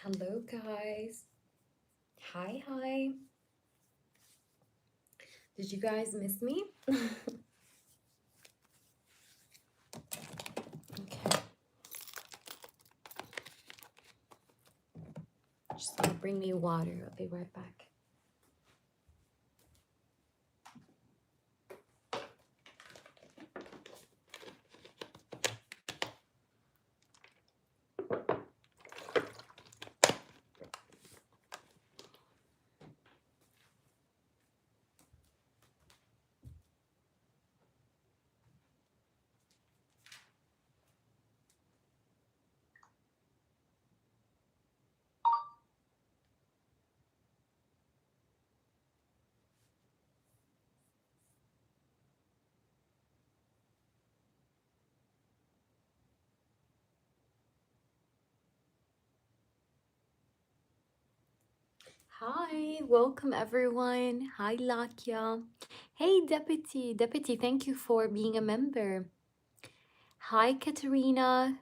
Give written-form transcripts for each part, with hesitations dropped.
Hello, guys. Hi, hi. Did you guys miss me? Okay, just gonna bring me water. I'll be right back. Hi, welcome everyone. Hi, Lakia. Hey, Deputy, thank you for being a member. Hi, Katerina.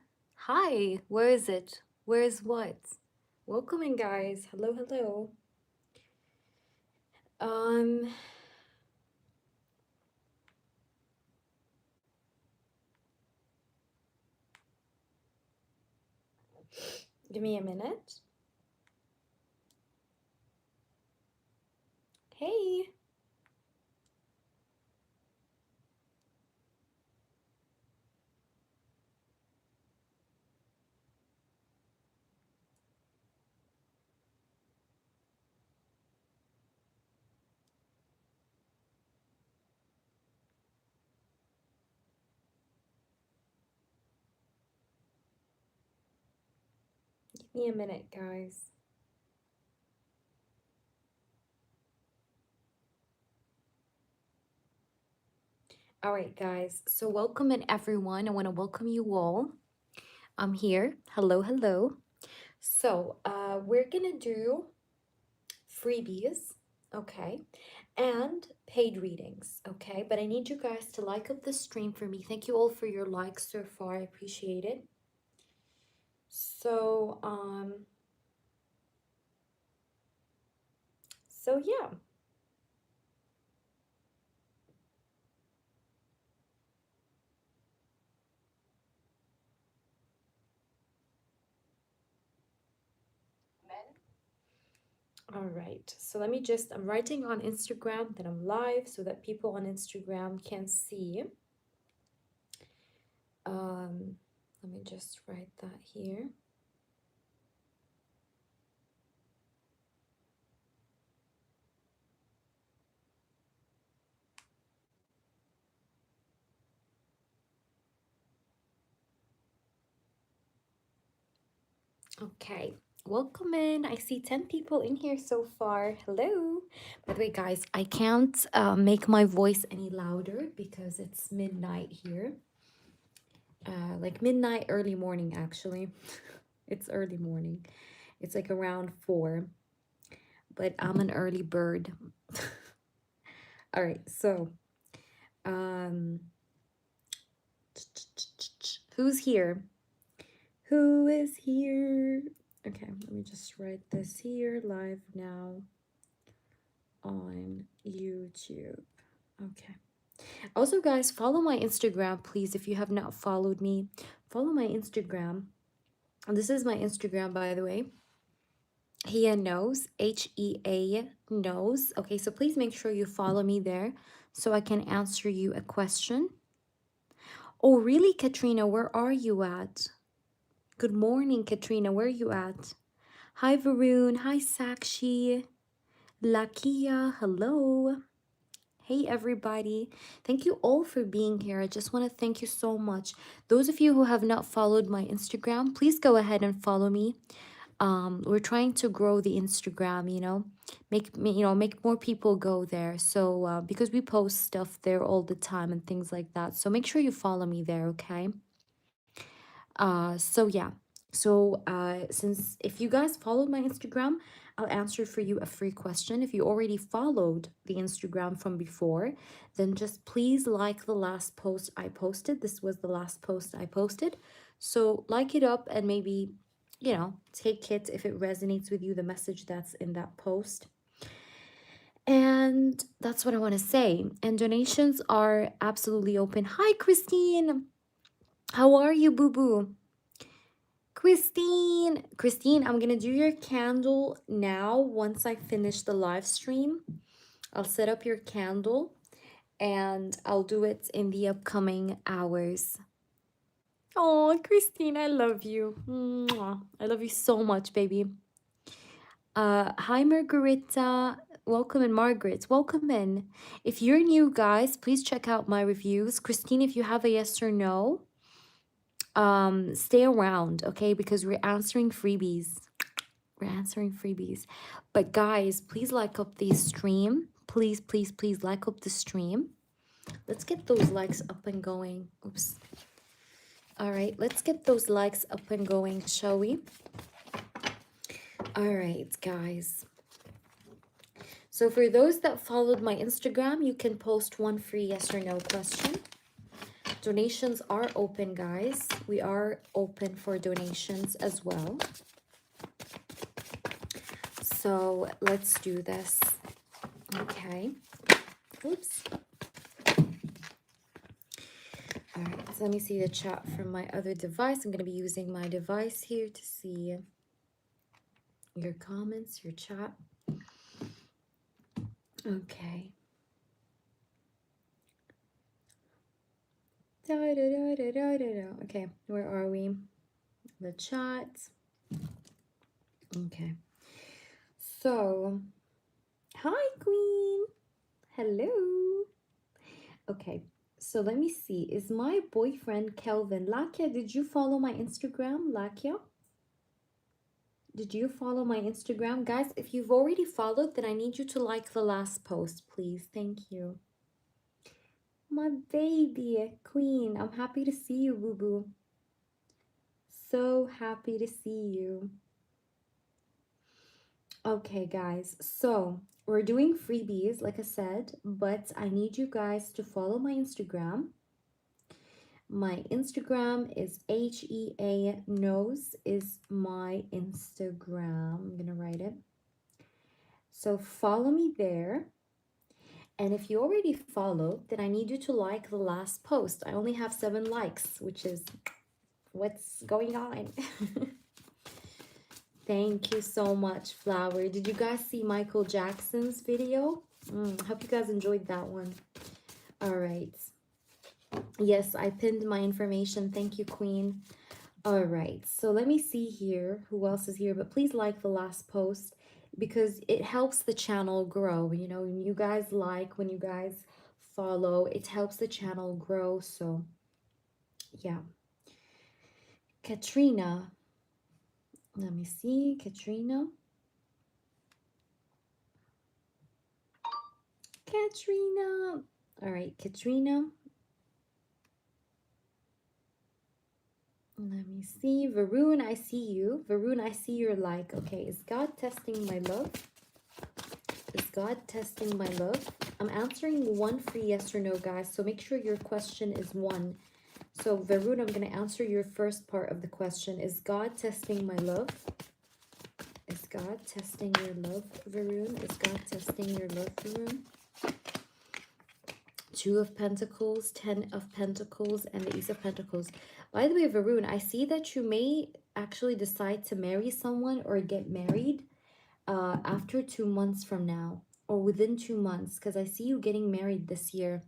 Hi, where is it? Where is what? Welcoming, guys. Hello, hello. Um, Give me a minute. Hey. Give me a minute, guys. All right, guys. So welcome in everyone. I want to welcome you all. I'm here. Hello, hello. So we're gonna do freebies, okay, and paid readings, okay. But I need you guys to like up the stream for me. Thank you all for your likes so far. I appreciate it. So yeah. All right, so I'm writing on Instagram that I'm live so that people on Instagram can see. Um, Let me just write that here. Okay, welcome in. I see 10 people in here so far. Hello. By the way, guys, I can't make my voice any louder because it's midnight here. Like midnight, early morning, actually. It's early morning. It's like around 4, but I'm an early bird. All right, so um, who's here? Who is here? Okay, let me just write this here live now on YouTube. Okay. Also, guys, follow my Instagram, please. If you have not followed me, follow my Instagram. And this is my Instagram, by the way. Hea knows, HEA knows. Okay, so please make sure you follow me there so I can answer you a question. Oh, really, Katrina? Where are you at? Good morning, Katrina. Where are you at? Hi, Varun. Hi, Sakshi. Lakia. Hello. Hey, everybody. Thank you all for being here. I just want to thank you so much. Those of you who have not followed my Instagram, please go ahead and follow me. We're trying to grow the Instagram, make more people go there. So because we post stuff there all the time and things like that. So make sure you follow me there, okay? So yeah. So since if you guys followed my Instagram, I'll answer for you a free question. If you already followed the Instagram from before, then just please like the last post I posted. This was the last post I posted. So like it up and maybe, you know, take it if it resonates with you, the message that's in that post. And that's what I want to say. And donations are absolutely open. Hi, Christine. How are you, boo boo? Christine, I'm gonna do your candle now. Once I finish the live stream, I'll set up your candle and I'll do it in the upcoming hours. Oh, Christine, I love you. Mwah. I love you so much, baby. Hi, Margarita. Welcome in, Margaret. Welcome in. If you're new, guys, please check out my reviews. Christine, if you have a yes or no, stay around, okay? Because we're answering freebies. We're answering freebies. But guys, please like up the stream. Please, please, please like up the stream. Let's get those likes up and going. Oops. All right, let's get those likes up and going, shall we? All right, guys. So for those that followed my Instagram, you can post one free yes or no question. Donations are open, guys. We are open for donations as well. So let's do this. Okay. Oops. All right, so let me see the chat from my other device. I'm going to be using my device here to see your comments, your chat. Okay. Okay, where are we? The chat. Okay. So, hi, Queen. Hello. Okay, so let me see. Is my boyfriend Kelvin? Lakia, did you follow my Instagram? Lakia? Did you follow my Instagram? Guys, if you've already followed, then I need you to like the last post, please. Thank you. My baby, Queen. I'm happy to see you, boo-boo. So happy to see you. Okay, guys. So we're doing freebies, like I said, but I need you guys to follow my Instagram. My Instagram is HEA knows is my Instagram. I'm going to write it. So follow me there. And if you already followed, then I need you to like the last post. I only have 7 likes, which is what's going on. Thank you so much, Flower. Did you guys see Michael Jackson's video? Hope you guys enjoyed that one. All right. Yes, I pinned my information. Thank you, Queen. All right. So let me see here who else is here. But please like the last post because it helps the channel grow. You know, when you guys like, when you guys follow, it helps the channel grow. So, yeah. Katrina. Let me see. Katrina. Katrina. All right, Katrina. Let me see. Varun, I see you. Varun, I see your like. Okay, is God testing my love? Is God testing my love? I'm answering one free yes or no, guys. So make sure your question is one. So Varun, I'm going to answer your first part of the question. Is God testing my love? Is God testing your love, Varun? Is God testing your love, Varun? 2 of Pentacles, 10 of Pentacles, and the Ace of Pentacles. By the way, Varun, I see that you may actually decide to marry someone or get married after 2 months from now or within 2 months, because I see you getting married this year,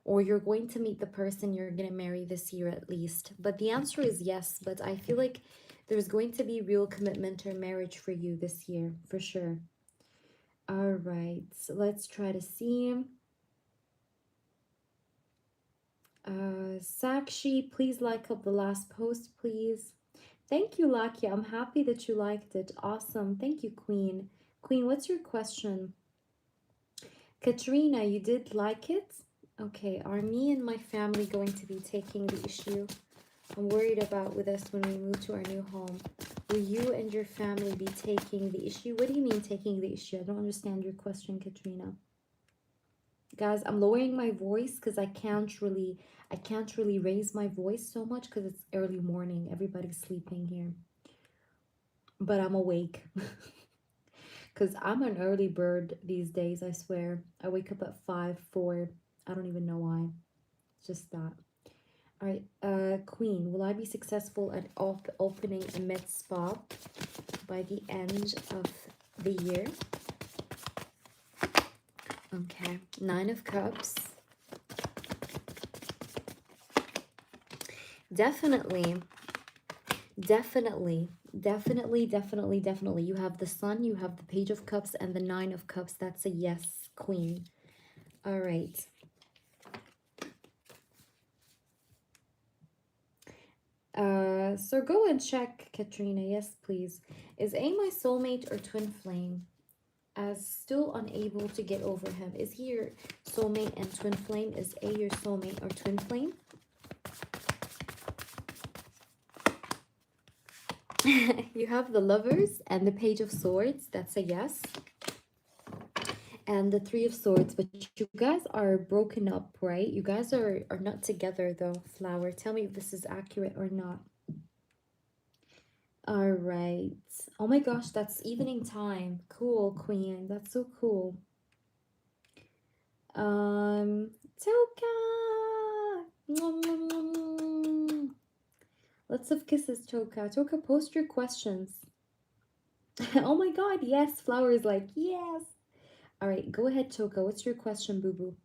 or you're going to meet the person you're going to marry this year at least. But the answer is yes, but I feel like there's going to be real commitment or marriage for you this year, for sure. All right, so let's try to see. Sakshi, please like up the last post, please. Thank you, Lakia. I'm happy that you liked it. Awesome. Thank you, Queen. Queen, what's your question? Katrina, you did like it? Okay, are me and my family going to be taking the issue? I'm worried about with us when we move to our new home. Will you and your family be taking the issue? What do you mean taking the issue? I don't understand your question, Katrina. Guys, I'm lowering my voice because I can't really raise my voice so much because it's early morning. Everybody's sleeping here. but I'm awake. Because I'm an early bird these days, I swear. I wake up at 5, 4. I don't even know why. It's just that. All right, Queen, will I be successful at opening a med spa by the end of the year? Okay, 9 of Cups. Definitely, definitely, definitely, definitely, definitely. You have the Sun, you have the Page of Cups, and the 9 of Cups. That's a yes, Queen. All right. So go and check, Katrina. Yes, please. Is A my soulmate or twin flame? As still unable to get over him. Is he your soulmate and twin flame? Is A your soulmate or twin flame? You have the Lovers and the Page of Swords. That's a yes. And the Three of Swords. But you guys are broken up, right? You guys are not together though, Flower. Tell me if this is accurate or not. All right. Oh my gosh, that's evening time. Cool, Queen. That's so cool. Toka. Lots of kisses, Toka. Toka, post your questions. Oh my god, yes. Flower is like, yes. All right, go ahead, Toka. What's your question, boo-boo?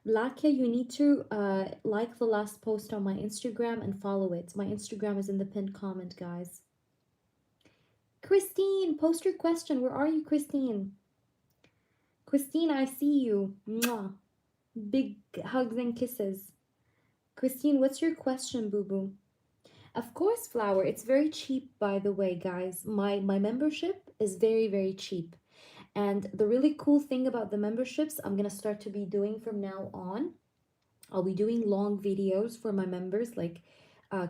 Lakia, you need to like the last post on my Instagram and follow it. My Instagram is in the pinned comment, guys. Christine, post your question. Where are you, Christine? Christine, I see you. Mwah. Big hugs and kisses. Christine, what's your question, boo-boo? Of course, Flower. It's very cheap, by the way, guys. My membership is very, very cheap. And the really cool thing about the memberships I'm going to start to be doing from now on, I'll be doing long videos for my members, like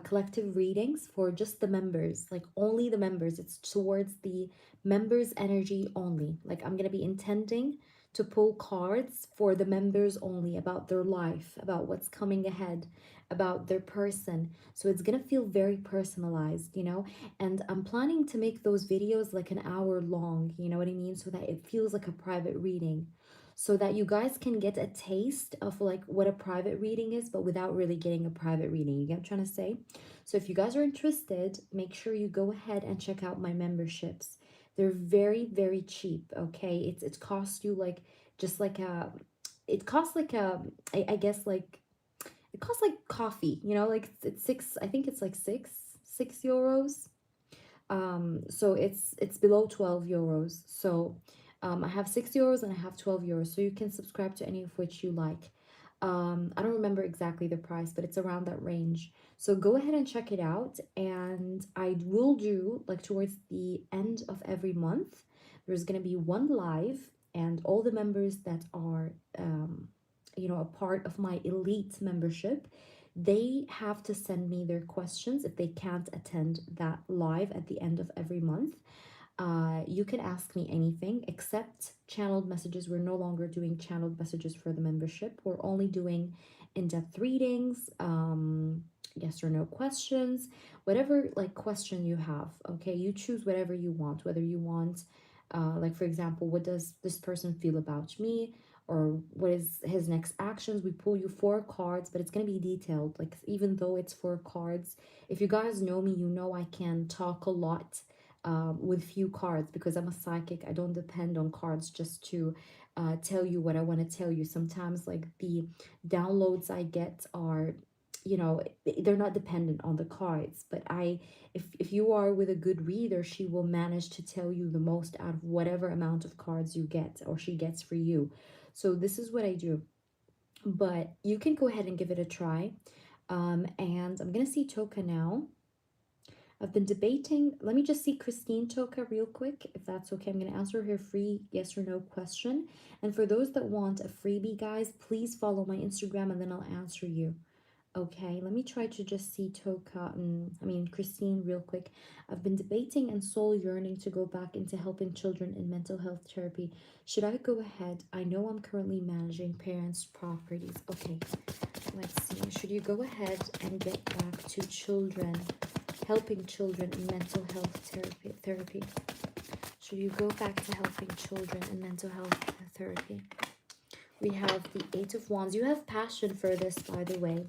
collective readings for just the members, like only the members. It's towards the members' energy only. Like I'm going to be intending to pull cards for the members only about their life, about what's coming ahead, about their person. So it's going to feel very personalized, you know? And I'm planning to make those videos like an hour long, you know what I mean? So that it feels like a private reading, so that you guys can get a taste of like what a private reading is, but without really getting a private reading. You get what I'm trying to say? So if you guys are interested, make sure you go ahead and check out my memberships. They're very, very cheap. Okay, it costs you like just like a, it costs like a, I guess like it costs like coffee. You know, like it's six. I think it's like six euros. So it's below 12 euros. So I have 6 euros and I have 12 euros, so you can subscribe to any of which you like. I don't remember exactly the price, but it's around that range. So go ahead and check it out. And I will do like towards the end of every month, there's going to be one live, and all the members that are you know, a part of my elite membership, they have to send me their questions if they can't attend that live at the end of every month. You can ask me anything except channeled messages. We're no longer doing channeled messages for the membership. We're only doing in-depth readings, yes or no questions, whatever like question you have. Okay, you choose whatever you want, whether you want like for example, what does this person feel about me, or what is his next actions. We pull you 4 cards, but it's going to be detailed. Like even though it's 4 cards, if you guys know me, you know I can talk a lot with few cards, because I'm a psychic. I don't depend on cards just to tell you what I want to tell you. Sometimes like the downloads I get are, you know, they're not dependent on the cards, but if you are with a good reader, she will manage to tell you the most out of whatever amount of cards you get or she gets for you. So this is what I do, but you can go ahead and give it a try. And I'm gonna see Toka now. I've been debating. Let me just see Christine Toka real quick, if that's okay. I'm going to answer her free yes or no question. And for those that want a freebie, guys, please follow my Instagram and then I'll answer you. Okay, let me try to just see Toka, Christine real quick. I've been debating and soul yearning to go back into helping children in mental health therapy. Should I go ahead? I know I'm currently managing parents' properties. Okay, let's see. Should you go ahead and get back to children Helping children in mental health therapy. Should you go back to helping children in mental health therapy? We have the Eight of Wands. You have passion for this, by the way.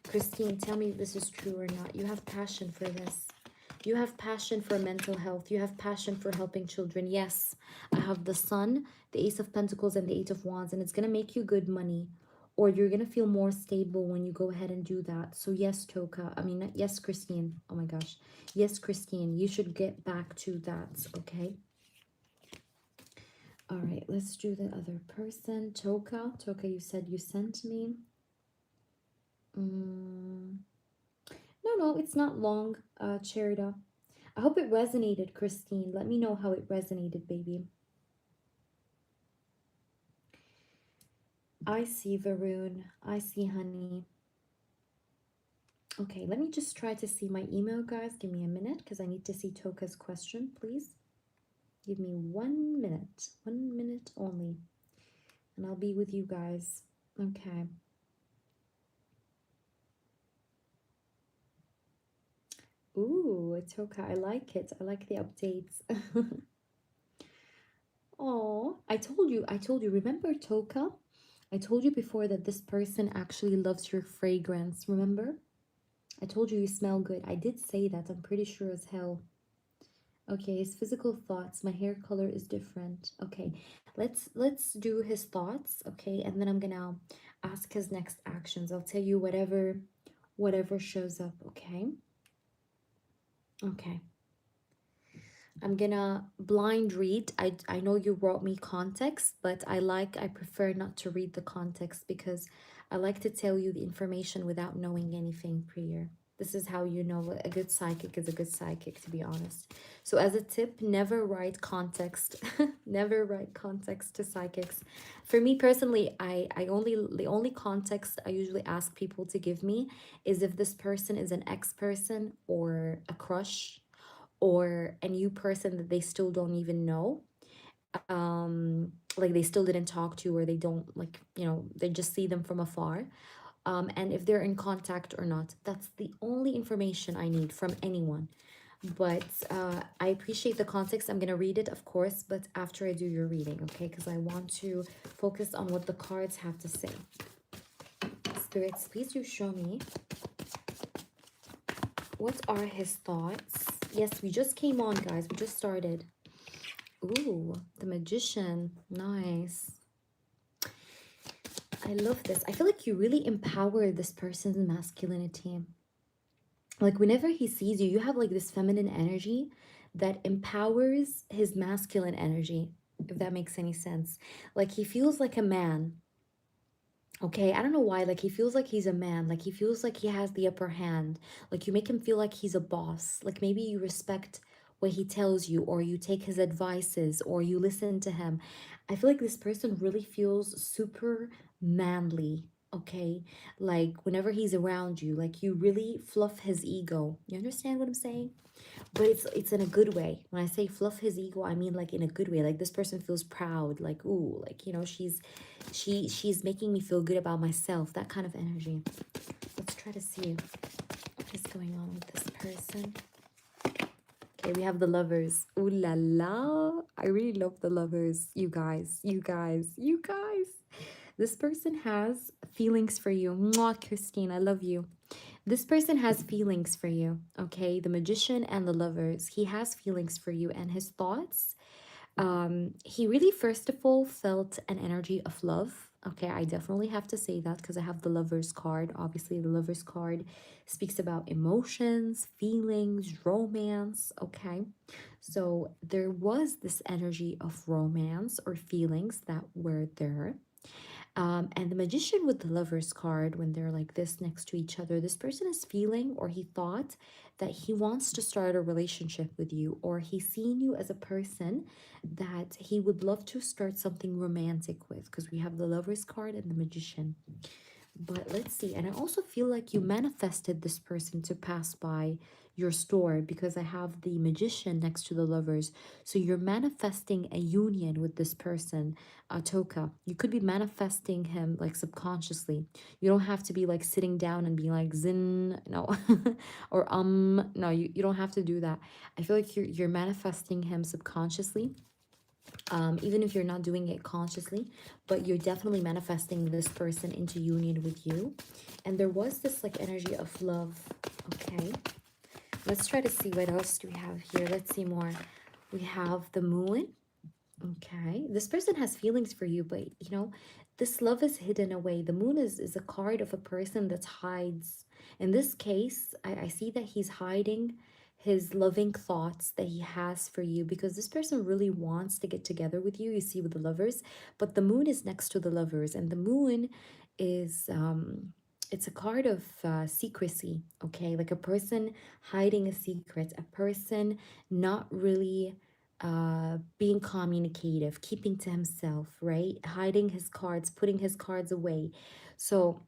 Christine, tell me if this is true or not. You have passion for this. You have passion for mental health. You have passion for helping children. Yes, I have the Sun, the Ace of Pentacles, and the Eight of Wands. And it's going to make you good money. Or you're going to feel more stable when you go ahead and do that. So yes, Toka. I mean, yes, Christine. Oh my gosh. Yes, Christine. You should get back to that, okay? All right, let's do the other person. Toka. Toka, you said you sent me. No, it's not long, Cherida. I hope it resonated, Christine. Let me know how it resonated, baby. I see, Varun. I see, honey. Okay, let me just try to see my email, guys. Give me a minute because I need to see Toka's question, please. Give me 1 minute. 1 minute only. And I'll be with you guys. Okay. Ooh, Toka, I like it. I like the updates. Oh, I told you. Remember, Toka? I told you before that this person actually loves your fragrance. Remember? I told you you smell good. I did say that. I'm pretty sure as hell. Okay, his physical thoughts. My hair color is different. Okay, let's do his thoughts. Okay, and then I'm gonna ask his next actions. I'll tell you whatever shows up. Okay. Okay. I'm gonna blind read. I know you wrote me context, but I prefer not to read the context because I like to tell you the information without knowing anything prior. This is how you know a good psychic is a good psychic, to be honest. So as a tip, never write context. Never write context to psychics. For me personally, the only context I usually ask people to give me is if this person is an ex-person or a crush or a new person that they still don't even know, like they still didn't talk to, or they don't, like, they just see them from afar, and if they're in contact or not. That's the only information I need from anyone. But I appreciate the context. I'm gonna read it, of course, but after I do your reading, okay? Because I want to focus on what the cards have to say. Spirits, please do show me, what are his thoughts? Yes, we just came on, guys. We just started. Ooh, the Magician. Nice. I love this. I feel like you really empower this person's masculinity. Like whenever he sees you, you have like this feminine energy that empowers his masculine energy, if that makes any sense. Like he feels like a man. Okay, I don't know why. Like he feels like he's a man. Like he feels like he has the upper hand. Like you make him feel like he's a boss. Like maybe you respect what he tells you, or you take his advices, or you listen to him. I feel like this person really feels super manly. Okay, like whenever he's around you, like you really fluff his ego. You understand what I'm saying? But it's in a good way. When I say fluff his ego, I mean like in a good way. Like this person feels proud, like, ooh, like, she's making me feel good about myself. That kind of energy. Let's try to see what is going on with this person. Okay, we have the Lovers. Ooh la la. I really love the Lovers. You guys. This person has feelings for you. Mwah, Christine, I love you. This person has feelings for you, okay? The Magician and the Lovers. He has feelings for you, and his thoughts. He really, first of all, felt an energy of love. Okay, I definitely have to say that because I have the Lovers card. Obviously, the Lovers card speaks about emotions, feelings, romance, okay? So there was this energy of romance or feelings that were there. And the Magician with the Lovers card, when they're like this next to each other, this person is feeling, or he thought that he wants to start a relationship with you, or he's seen you as a person that he would love to start something romantic with, because we have the Lovers card and the Magician. But let's see. And I also feel like you manifested this person to pass by your store, because I have the Magician next to the Lovers. So you're manifesting a union with this person, Toka. You could be manifesting him like subconsciously. You don't have to be like sitting down and being like zin, no, or no, you don't have to do that. I feel like you're manifesting him subconsciously, even if you're not doing it consciously, but you're definitely manifesting this person into union with you. And there was this like energy of love. Okay, let's try to see what else do we have here. Let's see more. We have the Moon. Okay, this person has feelings for you, but you know, this love is hidden away. The Moon is a card of a person that hides. In this case, I see that he's hiding his loving thoughts that he has for you, because this person really wants to get together with you. You see, with the Lovers, but the Moon is next to the Lovers, and the Moon is it's a card of secrecy. Okay, like a person hiding a secret, a person not really being communicative, keeping to himself, right? Hiding his cards, putting his cards away. So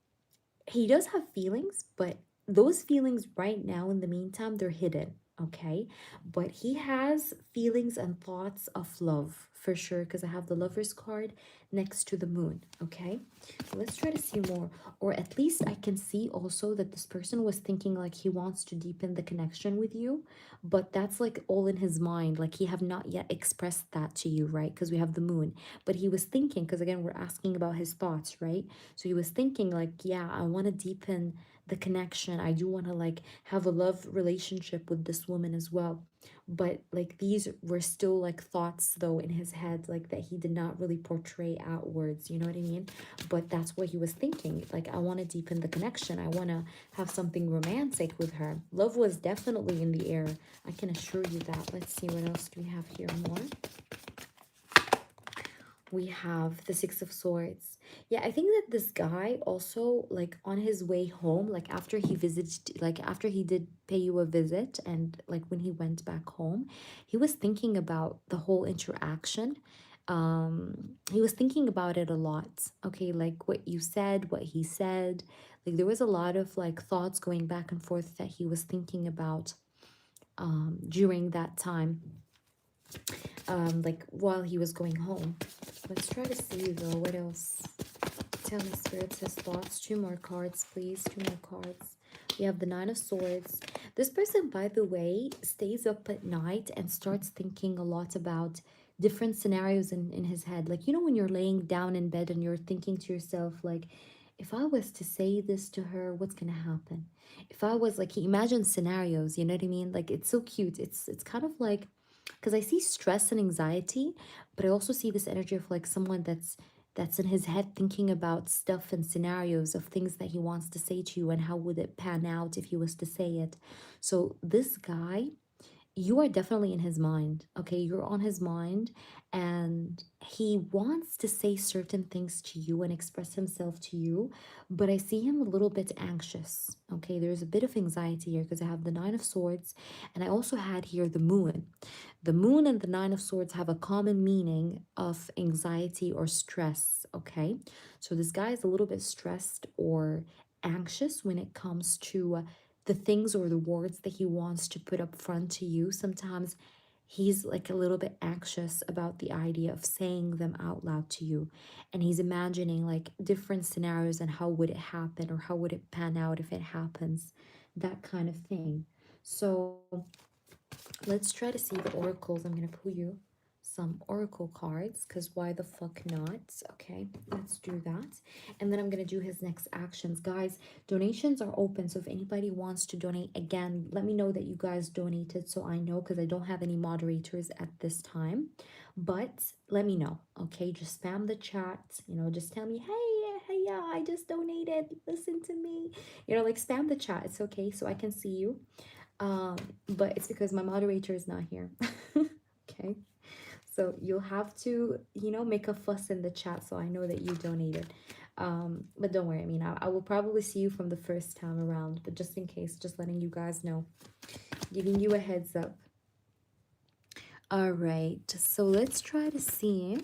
he does have feelings, but those feelings right now, in the meantime, they're hidden. Okay, but he has feelings and thoughts of love for sure, because I have the Lovers card next to the Moon. Okay, let's try to see more, or at least I can see also that this person was thinking like he wants to deepen the connection with you, but that's like all in his mind, like he have not yet expressed that to you, right? Because we have the Moon, but he was thinking, because again, we're asking about his thoughts, right? So he was thinking like, yeah, I want to deepen the connection. I do want to like have a love relationship with this woman as well. But like these were still like thoughts though in his head, like that he did not really portray outwards, you know what I mean? But that's what he was thinking. Like, I want to deepen the connection. I want to have something romantic with her. Love was definitely in the air. I can assure you that. Let's see, what else do we have here more? We have the Six of Swords. Yeah, I think that this guy also, like on his way home, like after he visited, like after he did pay you a visit, and like when he went back home, he was thinking about the whole interaction. He was thinking about it a lot. Okay, like what you said, what he said. Like there was a lot of like thoughts going back and forth that he was thinking about during that time, like while he was going home. Let's try to see though, what else? Tell me, spirits, his thoughts. Two more cards, please. Two more cards. We have the Nine of Swords. This person, by the way, stays up at night and starts thinking a lot about different scenarios in his head. Like, you know, when you're laying down in bed and you're thinking to yourself, like, if I was to say this to her, what's gonna happen? If I was like, he imagines scenarios, you know what I mean? Like, it's so cute. It's kind of like, because I see stress and anxiety, but I also see this energy of like someone that's in his head thinking about stuff and scenarios of things that he wants to say to you, and how would it pan out if he was to say it. So this guy, you are definitely in his mind. Okay, you're on his mind, and he wants to say certain things to you and express himself to you, but I see him a little bit anxious. Okay, there's a bit of anxiety here, because I have the Nine of Swords, and I also had here the Moon. The Moon and the Nine of Swords have a common meaning of anxiety or stress. Okay, so this guy is a little bit stressed or anxious when it comes to the things or the words that he wants to put up front to you. Sometimes he's like a little bit anxious about the idea of saying them out loud to you, and he's imagining like different scenarios and how would it happen, or how would it pan out if it happens, that kind of thing. So let's try to see the oracles. I'm gonna pull you some oracle cards, because why the fuck not? Okay, let's do that. And then I'm gonna do his next actions. Guys, donations are open, so if anybody wants to donate, again, let me know that you guys donated so I know, because I don't have any moderators at this time. But let me know, okay? Just spam the chat, you know, just tell me, hey, yeah, I just donated, listen to me, you know, like spam the chat. It's okay, so I can see you. But it's because my moderator is not here. Okay, so you'll have to, you know, make a fuss in the chat so I know that you donated. But don't worry, I mean, I will probably see you from the first time around, but just in case, just letting you guys know, giving you a heads up. All right, so let's try to see,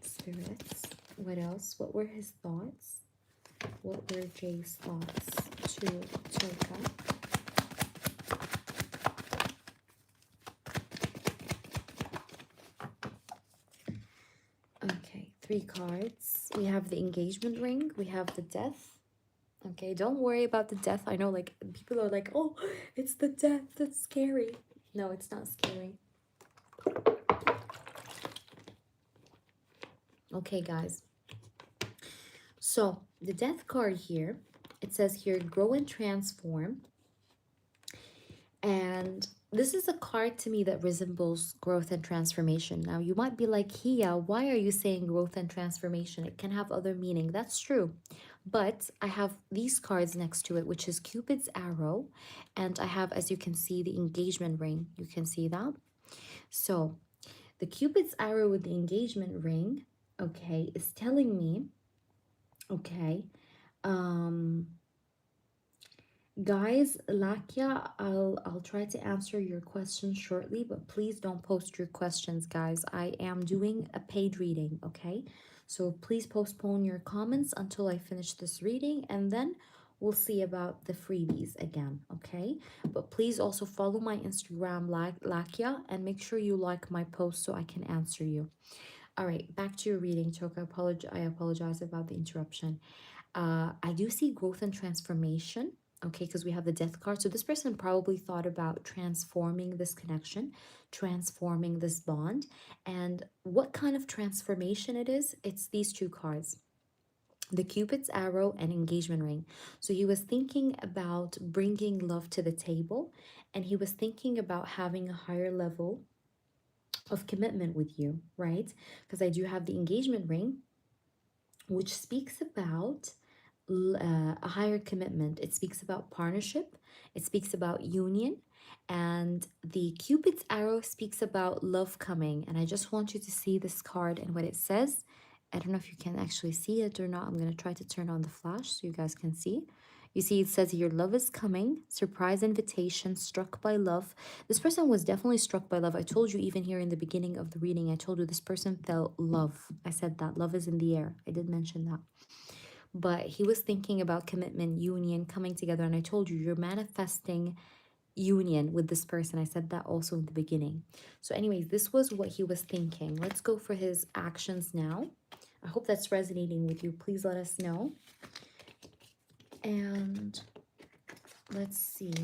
spirits, what else? What were his thoughts? What were Jay's thoughts to Toka? 3 cards. We have the engagement ring. We have the death. Okay, don't worry about the death. I know, like, people are like, oh, it's the death. That's scary. No, it's not scary. Okay, guys. So, the death card here, it says here, grow and transform. And this is a card to me that resembles growth and transformation. Now, you might be like, Hia, why are you saying growth and transformation? It can have other meaning. That's true. But I have these cards next to it, which is Cupid's arrow. And I have, as you can see, the engagement ring. You can see that. So the Cupid's arrow with the engagement ring, okay, is telling me, okay, guys, Lakia, I'll try to answer your questions shortly, but please don't post your questions, guys. I am doing a paid reading, okay? So please postpone your comments until I finish this reading, and then we'll see about the freebies again, okay? But please also follow my Instagram, Lakia, and make sure you like my post so I can answer you. All right, back to your reading, Choka. I apologize about the interruption. I do see growth and transformation, okay, because we have the death card. So this person probably thought about transforming this connection, transforming this bond. And what kind of transformation it is? It's these 2 cards, the Cupid's arrow and engagement ring. So he was thinking about bringing love to the table, and he was thinking about having a higher level of commitment with you, right? Because I do have the engagement ring, which speaks about a higher commitment. It speaks about partnership. It speaks about union. And the Cupid's arrow speaks about love coming. And I just want you to see this card and what it says. I don't know if you can actually see it or not. I'm going to try to turn on the flash so you guys can see. You see, it says your love is coming, surprise invitation, struck by love. This person was definitely struck by love. I told you even here in the beginning of the reading, I told you this person felt love. I said that love is in the air. I did mention that. But he was thinking about commitment, union, coming together. And I told you, you're manifesting union with this person. I said that also in the beginning. So anyways, this was what he was thinking. Let's go for his actions now. I hope that's resonating with you. Please let us know. And let's see.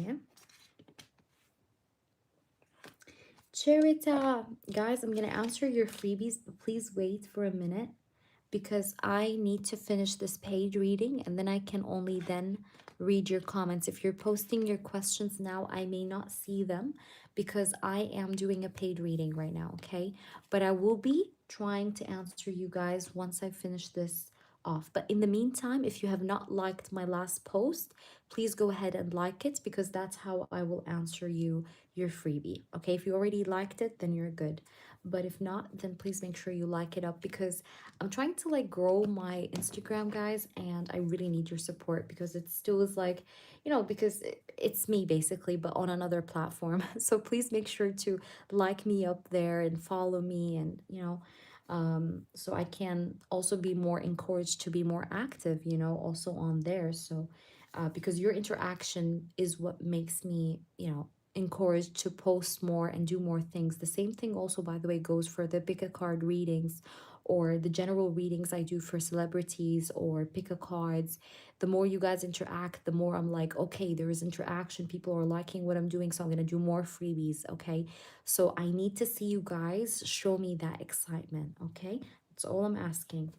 Charita, guys, I'm going to answer your freebies, but please wait for a minute because I need to finish this paid reading and then I can only then read your comments. If you're posting your questions now, I may not see them because I am doing a paid reading right now, okay? But I will be trying to answer you guys once I finish this off. But in the meantime, if you have not liked my last post, please go ahead and like it because that's how I will answer you your freebie, okay? If you already liked it, then you're good. But if not, then please make sure you like it up because I'm trying to like grow my Instagram, guys, and I really need your support because it still is like, you know, because it's me basically, but on another platform. So please make sure to like me up there and follow me and, you know, so I can also be more encouraged to be more active, you know, also on there. So because your interaction is what makes me, you know, encouraged to post more and do more things. The same thing also, by the way, goes for the pick a card readings or the general readings I do for celebrities or pick a cards. The more you guys interact, the more I'm like, okay, there is interaction. People are liking what I'm doing, so I'm going to do more freebies, okay? So I need to see you guys show me that excitement, okay? That's all I'm asking.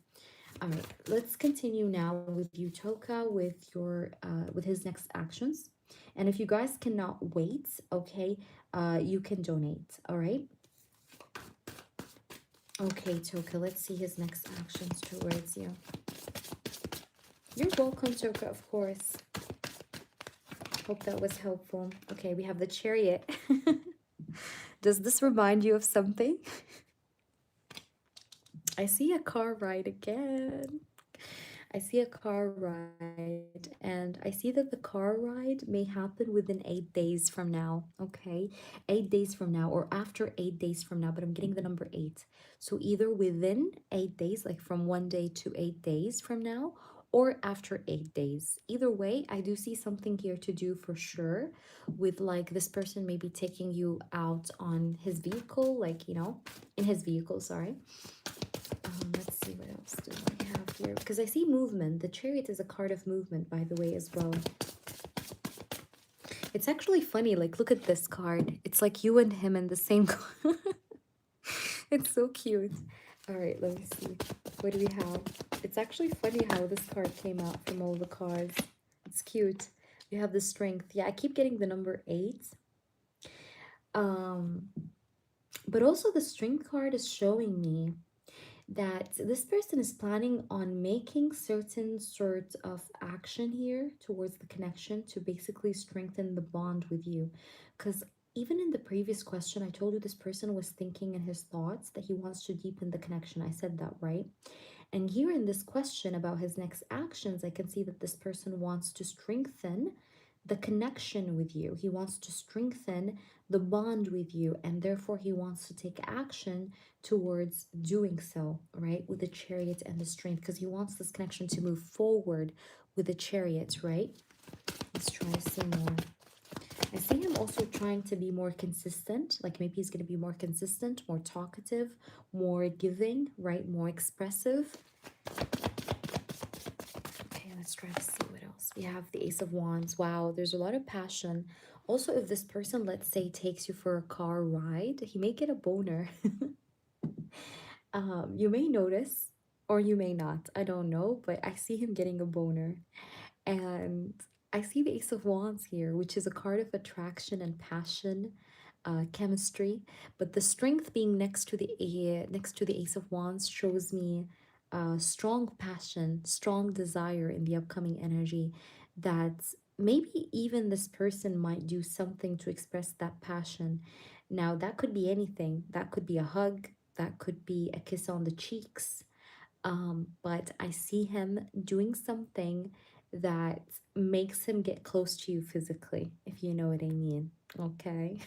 All right, let's continue now with you, Toka, with your with his next actions. And if you guys cannot wait, okay, you can donate, all right? Okay, Toka, let's see his next actions towards you. You're welcome, Toka, of course. Hope that was helpful. Okay, we have the Chariot. Does this remind you of something? I see a car ride again. I see a car ride, and I see that the car ride may happen within 8 days from now, okay? 8 days from now, or after 8 days from now, but I'm getting the number 8. So either within 8 days, like from 1 day to 8 days from now, or after 8 days. Either way, I do see something here to do for sure with like this person maybe taking you out on his vehicle, like, you know, in his vehicle, sorry. Let's see what else do we have here. Because I see movement. The Chariot is a card of movement, by the way, as well. It's actually funny. Like, look at this card. It's like you and him in the same card. It's so cute. All right, let me see. What do we have? It's actually funny how this card came out from all the cards. It's cute. We have the Strength. Yeah, I keep getting the number 8. But also the Strength card is showing me that this person is planning on making certain sort of action here towards the connection to basically strengthen the bond with you. Because even in the previous question, I told you this person was thinking in his thoughts that he wants to deepen the connection. I said that, right? And here in this question about his next actions, I can see that this person wants to strengthen the connection with you. He wants to strengthen the bond with you, and therefore he wants to take action towards doing so, right? With the Chariot and the Strength, because he wants this connection to move forward with the Chariot, right? Let's try to see more. I see him also trying to be more consistent, like maybe he's going to be more consistent, more talkative, more giving, right? More expressive. Okay, let's try to see what else. We have the Ace of Wands. Wow, there's a lot of passion. Also, if this person, let's say, takes you for a car ride, he may get a boner. You may notice, or you may not. I don't know, but I see him getting a boner. And I see the Ace of Wands here, which is a card of attraction and passion, chemistry. But the Strength being next to the Ace of Wands shows me strong passion, strong desire in the upcoming energy, that maybe even this person might do something to express that passion. Now, that could be anything. That could be a hug, that could be a kiss on the cheeks. But I see him doing something that makes him get close to you physically, if you know what I mean. Okay.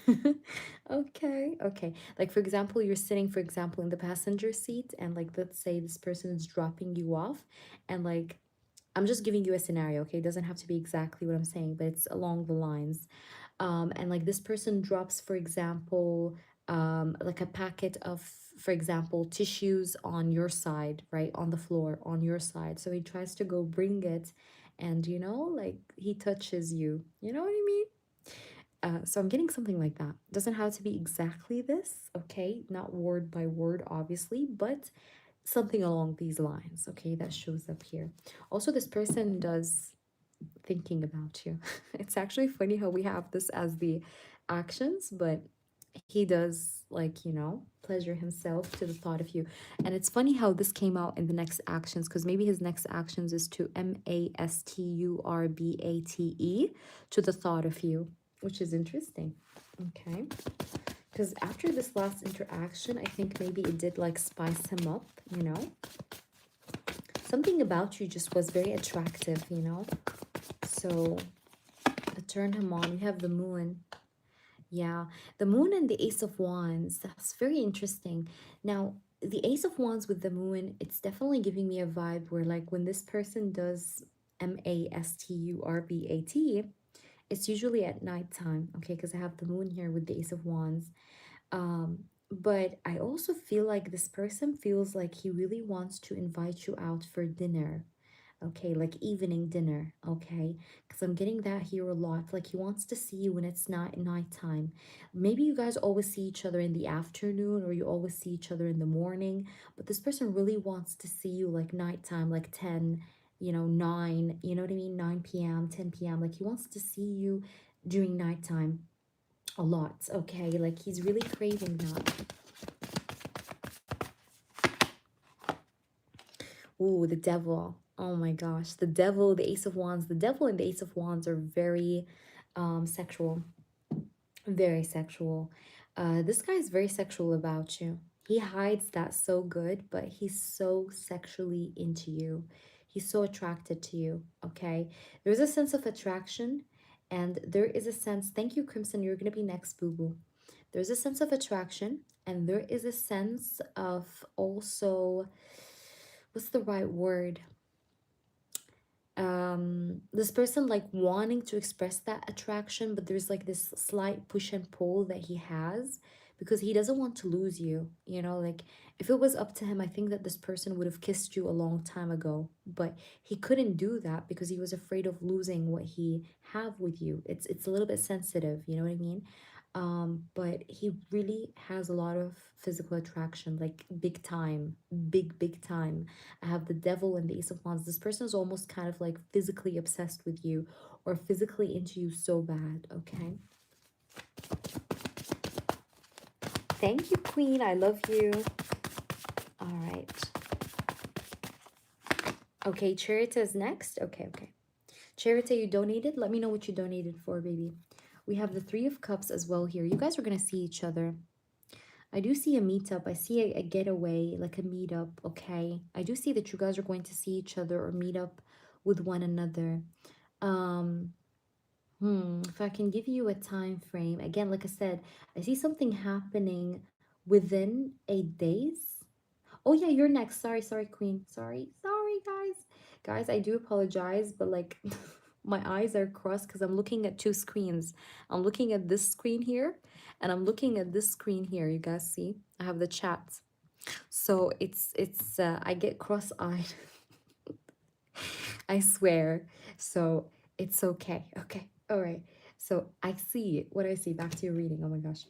Okay. Like, for example, you're sitting, for example, in the passenger seat, and like, let's say this person is dropping you off, and like, I'm just giving you a scenario, okay? It doesn't have to be exactly what I'm saying, but it's along the lines. And like this person drops, for example, like a packet of, for example, tissues on your side, right? On the floor, on your side. So he tries to go bring it, and like he touches you. You know what I mean? So I'm getting something like that. Doesn't have to be exactly this, okay? Not word by word, obviously, but something along these lines, okay? That shows up here. Also, this person does thinking about you. It's actually funny how we have this as the actions, but he does, like, pleasure himself to the thought of you. And it's funny how this came out in the next actions, because maybe his next actions is to masturbate to the thought of you, which is interesting. Okay. Because after this last interaction, I think maybe it did like spice him up, Something about you just was very attractive, So it turned him on. We have the Moon. Yeah, the Moon and the Ace of Wands. That's very interesting. Now, the Ace of Wands with the Moon, it's definitely giving me a vibe where, like, when this person does masturbate, it's usually at nighttime, okay? Because I have the Moon here with the Ace of Wands. But I also feel like this person feels like he really wants to invite you out for dinner, okay? Like evening dinner, okay? Because I'm getting that here a lot. Like he wants to see you when it's not nighttime. Maybe you guys always see each other in the afternoon, or you always see each other in the morning, but this person really wants to see you like nighttime, like 10, 9, you know what I mean? 9 p.m., 10 p.m. Like he wants to see you during nighttime a lot, okay? Like he's really craving that. Ooh, the Devil. Oh my gosh, the Devil, the Ace of Wands. The Devil and the Ace of Wands are very sexual, very sexual. This guy is very sexual about you. He hides that so good, but he's so sexually into you. He's so attracted to you, okay? There's a sense of attraction, and there is a sense, thank you, Crimson, you're gonna be next, boo-boo. There's a sense of attraction, and there is a sense of also, what's the right word? This person like wanting to express that attraction, but there's like this slight push and pull that he has, because he doesn't want to lose you, you know, like if it was up to him, I think that this person would have kissed you a long time ago, but he couldn't do that because he was afraid of losing what he have with you. It's a little bit sensitive, you know what I mean? But he really has a lot of physical attraction, like big time, big time. I have the devil and the ace of wands. This person is almost kind of like physically obsessed with you or physically into you so bad, okay? Thank you, Queen. I love you. All right. Okay, Charity is next. Okay, okay. Charity, you donated? Let me know what you donated for, baby. We have the Three of Cups as well here. You guys are going to see each other. I do see a meetup. I see a getaway, like a meetup, okay? I do see that you guys are going to see each other or meet up with one another. Um, if I can give you a time frame, again, like I said, I see something happening within 8 days. Oh yeah, you're next. Sorry, Queen. Sorry, guys. Guys, I do apologize, but like my eyes are crossed because I'm looking at two screens. I'm looking at this screen here, and I'm looking at this screen here. You guys see? I have the chat. So it's I get cross-eyed. I swear. So it's okay. Okay. All right. So I see what I see. Back to your reading. Oh my gosh.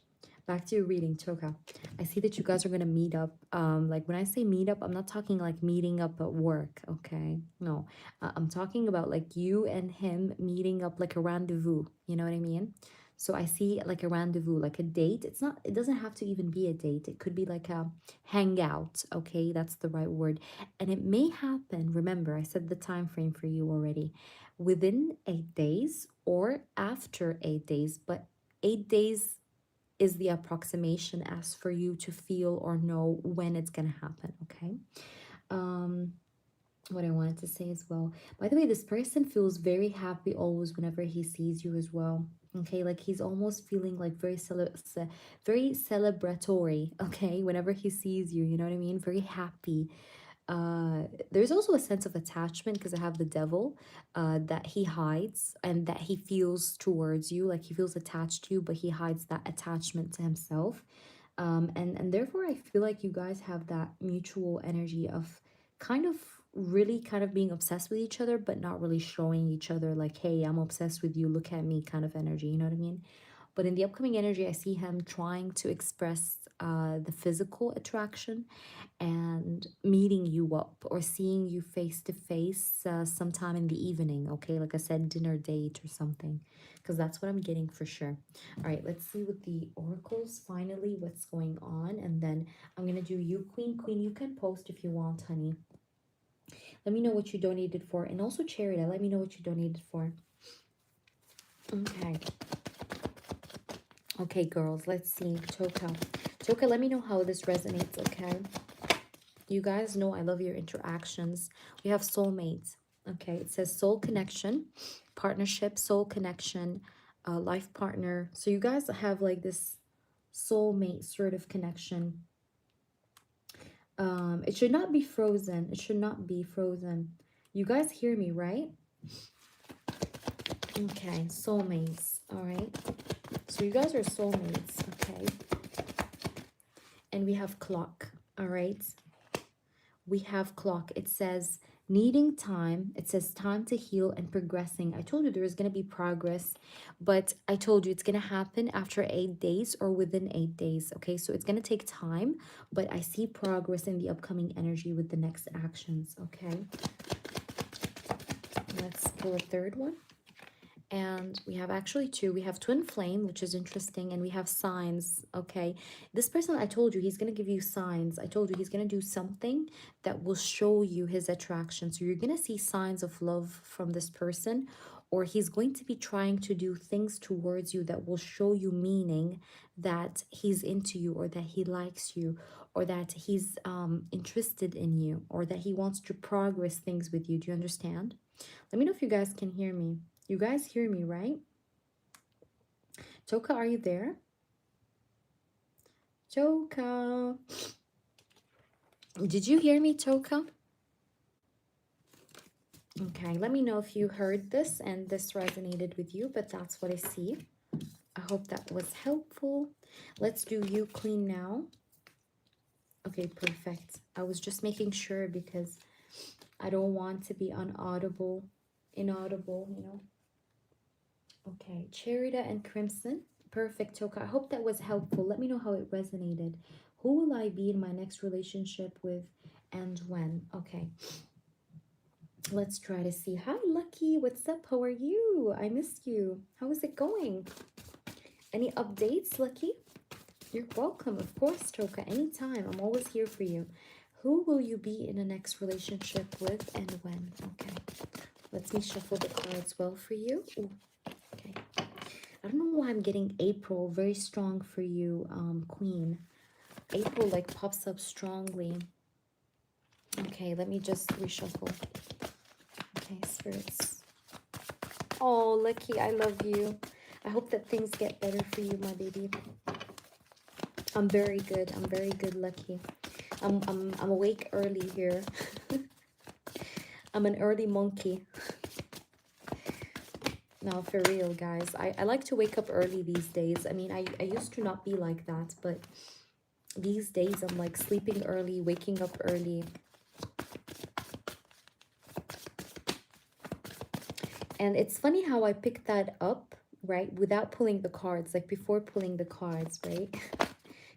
Back to your reading, Choka. I see that you guys are gonna meet up. Like when I say meet up, I'm not talking like meeting up at work, okay? No. I'm talking about like you and him meeting up like a rendezvous. You know what I mean? So I see like a rendezvous, like a date. It doesn't have to even be a date. It could be like a hangout, okay? That's the right word. And it may happen, remember, I said the time frame for you already, within 8 days or after 8 days, but 8 days is the approximation as for you to feel or know when it's gonna happen, okay? Um, what I wanted to say as well. By the way, this person feels very happy always whenever he sees you as well. Okay, like he's almost feeling like very celebratory, okay, whenever he sees you, you know what I mean? Very happy. There's also a sense of attachment because I have the devil that he hides and that he feels towards you, like he feels attached to you, but he hides that attachment to himself. And therefore I feel like you guys have that mutual energy of kind of really kind of being obsessed with each other, but not really showing each other like, hey, I'm obsessed with you, look at me kind of energy, you know what I mean? But in the upcoming energy, I see him trying to express the physical attraction and meeting you up or seeing you face to face sometime in the evening, okay? Like I said, dinner date or something, because that's what I'm getting for sure. All right, let's see with the oracles finally what's going on, and then I'm going to do you, Queen. Queen, you can post if you want, honey. Let me know what you donated for, and also Charity, let me know what you donated for. Okay. Okay, girls, let's see. Toka, let me know how this resonates, okay? You guys know I love your interactions. We have soulmates. Okay, it says soul connection, partnership, soul connection, life partner. So you guys have like this soulmate sort of connection. It should not be frozen. It should not be frozen. You guys hear me, right? Okay, soulmates. All right. So you guys are soulmates. Okay. And we have clock. All right. We have clock. It says needing time. It says time to heal and progressing. I told you there is going to be progress, but I told you it's going to happen after 8 days or within 8 days. Okay, so it's going to take time, but I see progress in the upcoming energy with the next actions. Okay, let's pull a third one. And we have actually two. We have twin flame, which is interesting, and we have signs. Okay, this person, I told you, he's going to give you signs. I told you he's going to do something that will show you his attraction. So you're going to see signs of love from this person, or he's going to be trying to do things towards you that will show you meaning that he's into you, or that he likes you, or that he's interested in you, or that he wants to progress things with you. Do you understand? Let me know if you guys can hear me. You guys hear me, right? Toka, are you there? Toka. Did you hear me, Toka? Okay, let me know if you heard this and this resonated with you, but that's what I see. hope that was helpful. Let's do you, Queen, now. Okay, perfect. I was just making sure because I don't want to be inaudible, you know. Okay, Cherida and Crimson. Perfect, Toka. I hope that was helpful. Let me know how it resonated. Who will I be in my next relationship with and when? Okay, let's try to see. Hi, Lucky. What's up? How are you? I missed you. How is it going? Any updates, Lucky? You're welcome, of course, Toka. Anytime. I'm always here for you. Who will you be in a next relationship with and when? Okay, let me shuffle the cards well for you. Ooh, okay. I don't know why I'm getting April very strong for you, Queen. April like pops up strongly. Okay, let me just reshuffle. Okay, spirits. Oh, Lucky, I love you. I hope that things get better for you, my baby. I'm very good. I'm very good, Lucky. I'm awake early here. I'm an early monkey. No, for real, guys. I like to wake up early these days. I mean, I used to not be like that, but these days I'm like sleeping early, waking up early. And it's funny how I picked that up, right? Without pulling the cards, like before pulling the cards, right?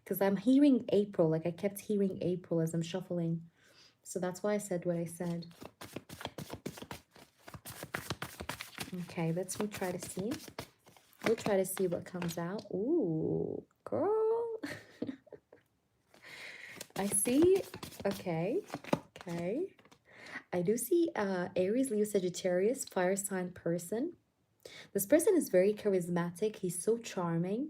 Because I'm hearing April, like I kept hearing April as I'm shuffling. So that's why I said what I said. Okay, let's try to see. We'll try to see what comes out. Ooh, girl. I see. Okay. Okay. I do see Aries, Leo, Sagittarius, fire sign person. This person is very charismatic. He's so charming.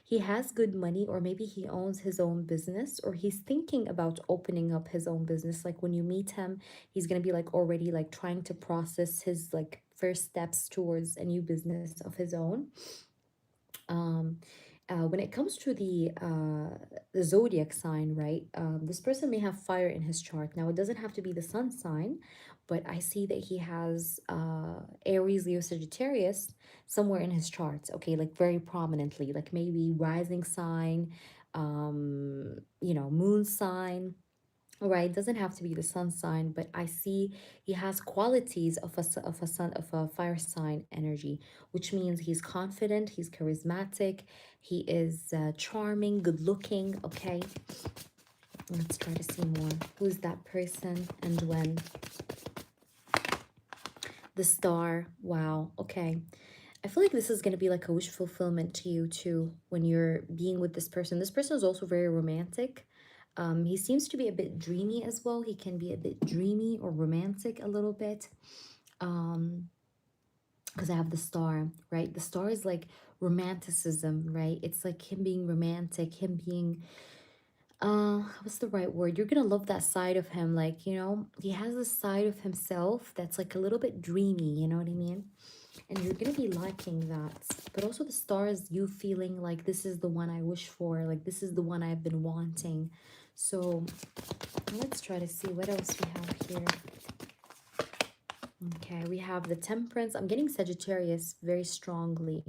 He has good money, or maybe he owns his own business, or he's thinking about opening up his own business. Like when you meet him, he's going to be like already like trying to process his like first steps towards a new business of his own. When it comes to the zodiac sign, right? This person may have fire in his chart. Now, it doesn't have to be the sun sign, but I see that he has Aries, Leo, Sagittarius somewhere in his charts. Okay, like very prominently, like maybe rising sign, you know, moon sign. Right, doesn't have to be the sun sign, but I see he has qualities of a fire sign energy, which means he's confident, he's charismatic, he is charming, good looking. Okay, let's try to see more. Who's that person and when? The star. Wow. Okay, I feel like this is going to be like a wish fulfillment to you too when you're being with this person. This person is also very romantic. He seems to be a bit dreamy as well. He can be a bit dreamy or romantic a little bit. Because I have the star, right? The star is like romanticism, right? It's like him being romantic, him being what's the right word? You're gonna love that side of him. Like, you know, he has a side of himself that's like a little bit dreamy, you know what I mean? And you're gonna be liking that. But also the star is you feeling like this is the one I wish for, like this is the one I've been wanting. So let's try to see what else we have here. Okay, we have the Temperance. I'm getting Sagittarius very strongly.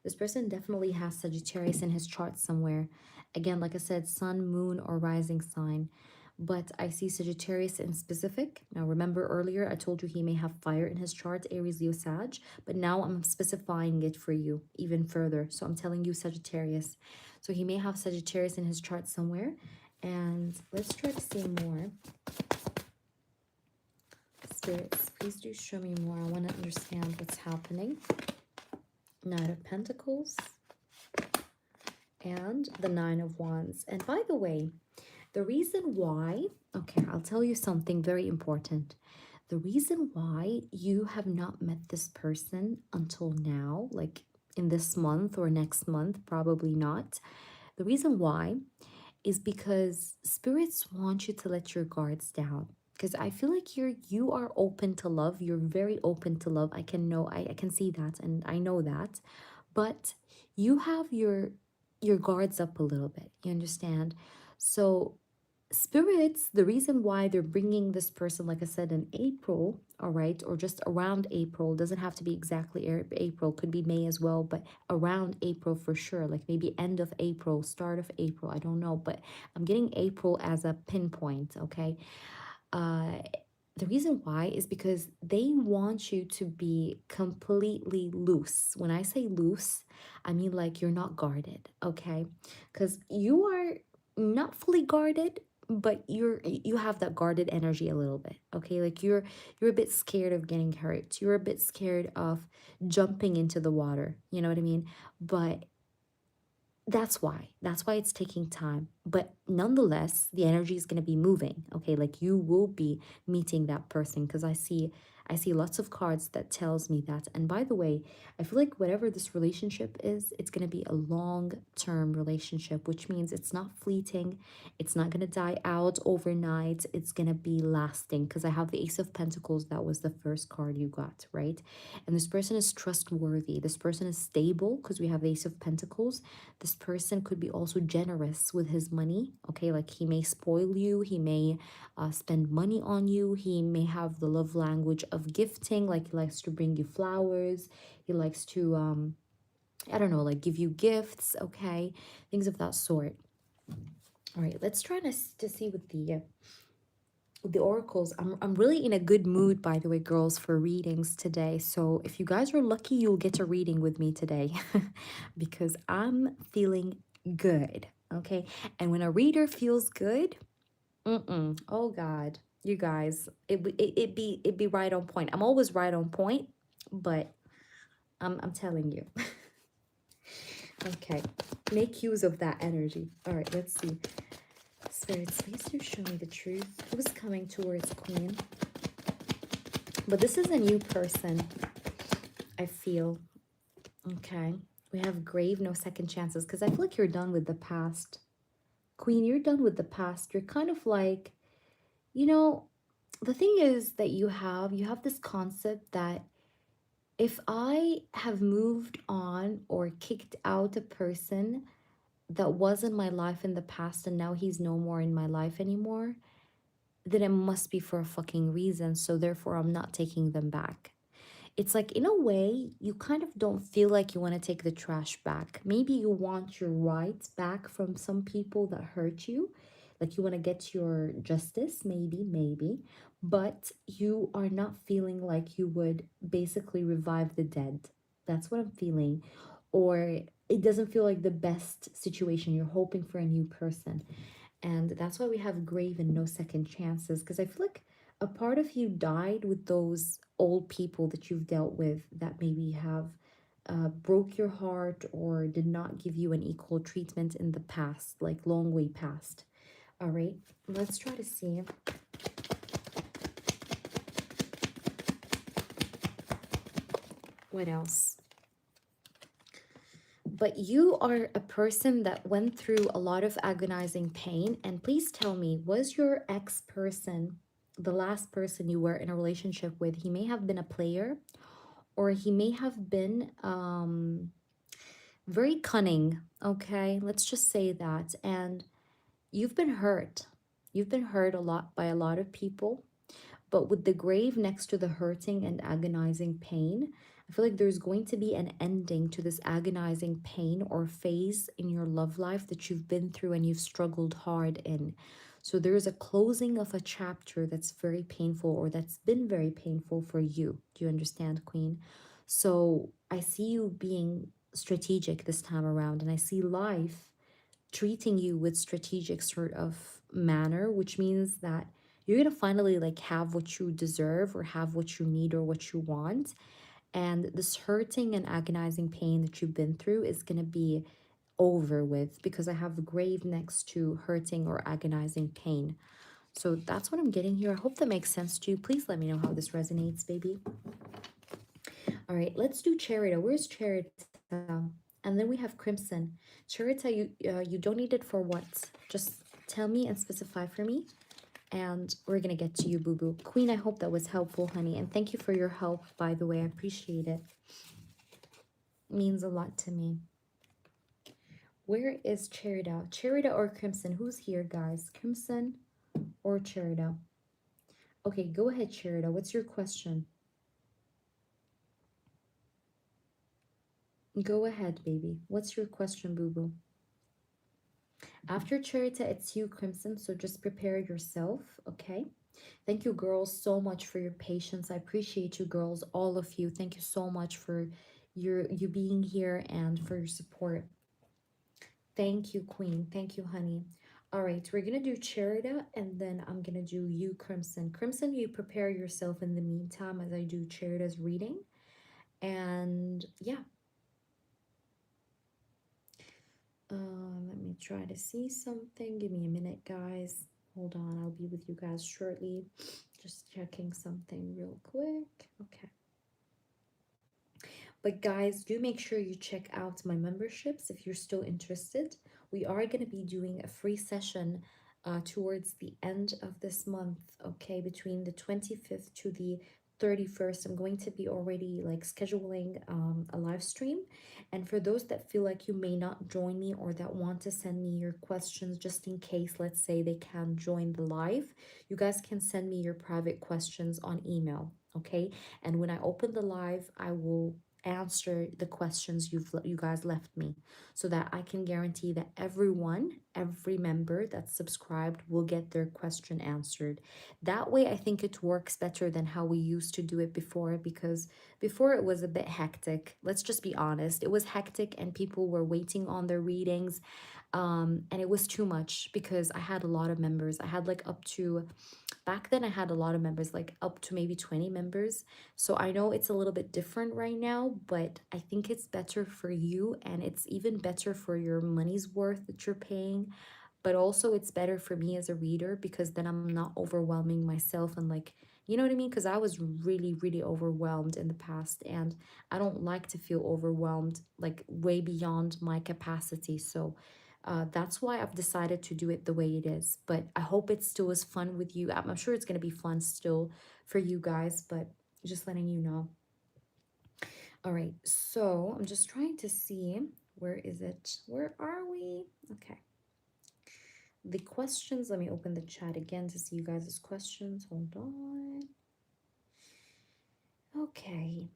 This person definitely has Sagittarius in his chart somewhere. Again, like I said, sun, moon, or rising sign. But I see Sagittarius in specific. Now, remember earlier, I told you he may have fire in his chart, Aries, Leo, Sag. But now I'm specifying it for you even further. So I'm telling you Sagittarius. So he may have Sagittarius in his chart somewhere. And let's try to see more. Spirits, please do show me more. I want to understand what's happening. Knight of Pentacles and the Nine of Wands. And by the way, the reason why, okay, I'll tell you something very important. The reason why you have not met this person until now, like in this month or next month, probably not. The reason why is because spirits want you to let your guards down. Because I feel like you are open to love. You're very open to love. I can see that, and I know that. But you have your guards up a little bit. You understand? So spirits, the reason why they're bringing this person, like I said, in April, all right, or just around April. Doesn't have to be exactly April, could be May as well, but around April for sure, like maybe end of April, start of April, I don't know, but I'm getting April as a pinpoint, okay? uh the reason why is because they want you to be completely loose. When I say loose, I mean like you're not guarded, okay? Because you are not fully guarded, but you have that guarded energy a little bit, okay? Like you're a bit scared of getting hurt. You're a bit scared of jumping into the water, you know what I mean? But that's why it's taking time, but nonetheless the energy is going to be moving, okay? Like you will be meeting that person, because I see lots of cards that tells me that. And by the way, I feel like whatever this relationship is, it's going to be a long-term relationship, which means it's not fleeting, it's not going to die out overnight, it's going to be lasting, because I have the Ace of Pentacles. That was the first card you got, right? And this person is trustworthy, this person is stable, because we have the Ace of Pentacles. This person could be also generous with his money, okay? Like he may spoil you, he may spend money on you, he may have the love language of gifting, like he likes to bring you flowers, he likes to, I don't know, like give you gifts, okay? Things of that sort. All right, let's try to see with the oracles. I'm really in a good mood, by the way, girls, for readings today. So if you guys are lucky, you'll get a reading with me today because I'm feeling good, okay? And when a reader feels good, oh God, you guys, it be right on point. I'm always right on point, but I'm telling you. Okay, make use of that energy. All right, let's see. Spirits, please do show me the truth. Who's coming towards Queen? But this is a new person, I feel. Okay. We have grave, no second chances. Because I feel like you're done with the past. Queen, you're done with the past. You're kind of like, you know, the thing is that you have this concept that if I have moved on or kicked out a person that was in my life in the past and now he's no more in my life anymore, then it must be for a fucking reason. So therefore, I'm not taking them back. It's like, in a way, you kind of don't feel like you want to take the trash back. Maybe you want your rights back from some people that hurt you. Like you want to get your justice, maybe. But you are not feeling like you would basically revive the dead. That's what I'm feeling. Or it doesn't feel like the best situation. You're hoping for a new person. And that's why we have grave and no second chances. Because I feel like a part of you died with those old people that you've dealt with that maybe have broke your heart or did not give you an equal treatment in the past, like long way past. All right, let's try to see. What else? But you are a person that went through a lot of agonizing pain. And please tell me, was your ex-person, the last person you were in a relationship with, he may have been a player, or he may have been very cunning, okay? Let's just say that. And you've been hurt. You've been hurt a lot by a lot of people. But with the grave next to the hurting and agonizing pain, I feel like there's going to be an ending to this agonizing pain or phase in your love life that you've been through and you've struggled hard in. So there's a closing of a chapter that's very painful, or that's been very painful for you. Do you understand, Queen? So I see you being strategic this time around, and I see life treating you with strategic sort of manner, which means that you're gonna finally like have what you deserve or have what you need or what you want. And this hurting and agonizing pain that you've been through is gonna be over with, because I have grave next to hurting or agonizing pain. So that's what I'm getting here. I hope that makes sense to you. Please let me know how this resonates, baby. All right, let's do Charita. Where's Charita? And then we have Crimson. Charita, you donated for what? Just tell me and specify for me, and we're gonna get to you, boo boo. Queen, I hope that was helpful, honey, and thank you for your help, by the way. I appreciate it. It means a lot to me. Where is Charita? Charita or Crimson? Who's here, guys? Crimson or Charita? Okay, go ahead, Cherita. What's your question? Go ahead, baby. What's your question, boo-boo? After Cherita, it's you, Crimson, so just prepare yourself, okay? Thank you, girls, so much for your patience. I appreciate you, girls, all of you. Thank you so much for you being here and for your support. Thank you, Queen. Thank you, honey. All right, we're gonna do Cherita, and then I'm gonna do you, Crimson. Crimson, you prepare yourself in the meantime as I do Cherita's reading. And yeah, let me try to see something. Give me a minute, guys. Hold on, I'll be with you guys shortly. Just checking something real quick. Okay. But guys, do make sure you check out my memberships if you're still interested. We are going to be doing a free session towards the end of this month, okay? Between the 25th to the 31st, I'm going to be already like scheduling a live stream. And for those that feel like you may not join me or that want to send me your questions just in case, let's say they can't join the live, you guys can send me your private questions on email, okay? And when I open the live, I will answer the questions you guys left me so that I can guarantee that every member that's subscribed will get their question answered. That way I think it works better than how we used to do it before, because before it was a bit hectic. Let's just be honest. It was hectic and people were waiting on their readings. And it was too much because I had a lot of members. I had like up to back then I had a lot of members, like up to maybe 20 members. So I know it's a little bit different right now, but I think it's better for you and it's even better for your money's worth that you're paying. But also it's better for me as a reader because then I'm not overwhelming myself and like, you know what I mean? Because I was really, really overwhelmed in the past and I don't like to feel overwhelmed like way beyond my capacity. So that's why I've decided to do it the way it is. But I hope it still is fun with you. I'm sure it's going to be fun still for you guys, but just letting you know. All right, so I'm just trying to see, where is it? Where are we? Okay. The questions, let me open the chat again to see you guys' questions. Hold on. Okay.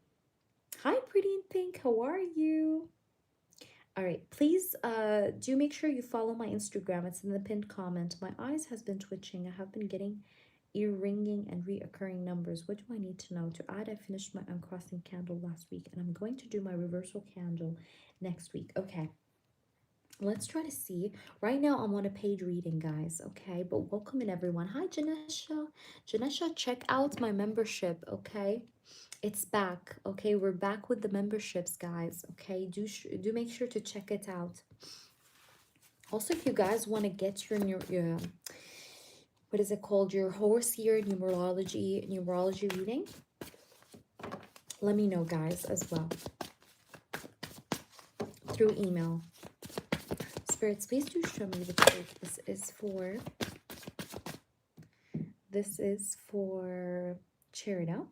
Hi, Pretty in Pink. How are you? All right, please do make sure you follow my Instagram. It's in the pinned comment. My eyes has been twitching. I have been getting ear ringing and reoccurring numbers. What do I need to know? To add, I finished my uncrossing candle last week and I'm going to do my reversal candle next week. Okay, let's try to see. Right now I'm on a paid reading, guys, okay? But welcome in, everyone. Hi, Janesha. Janesha, check out my membership, okay? It's back, okay? We're back with the memberships, guys, okay? Do make sure to check it out. Also, if you guys want to get your what is it called, your horse year numerology reading, let me know, guys, as well through email. Spirits, please do show me the truth. This is for Cherita.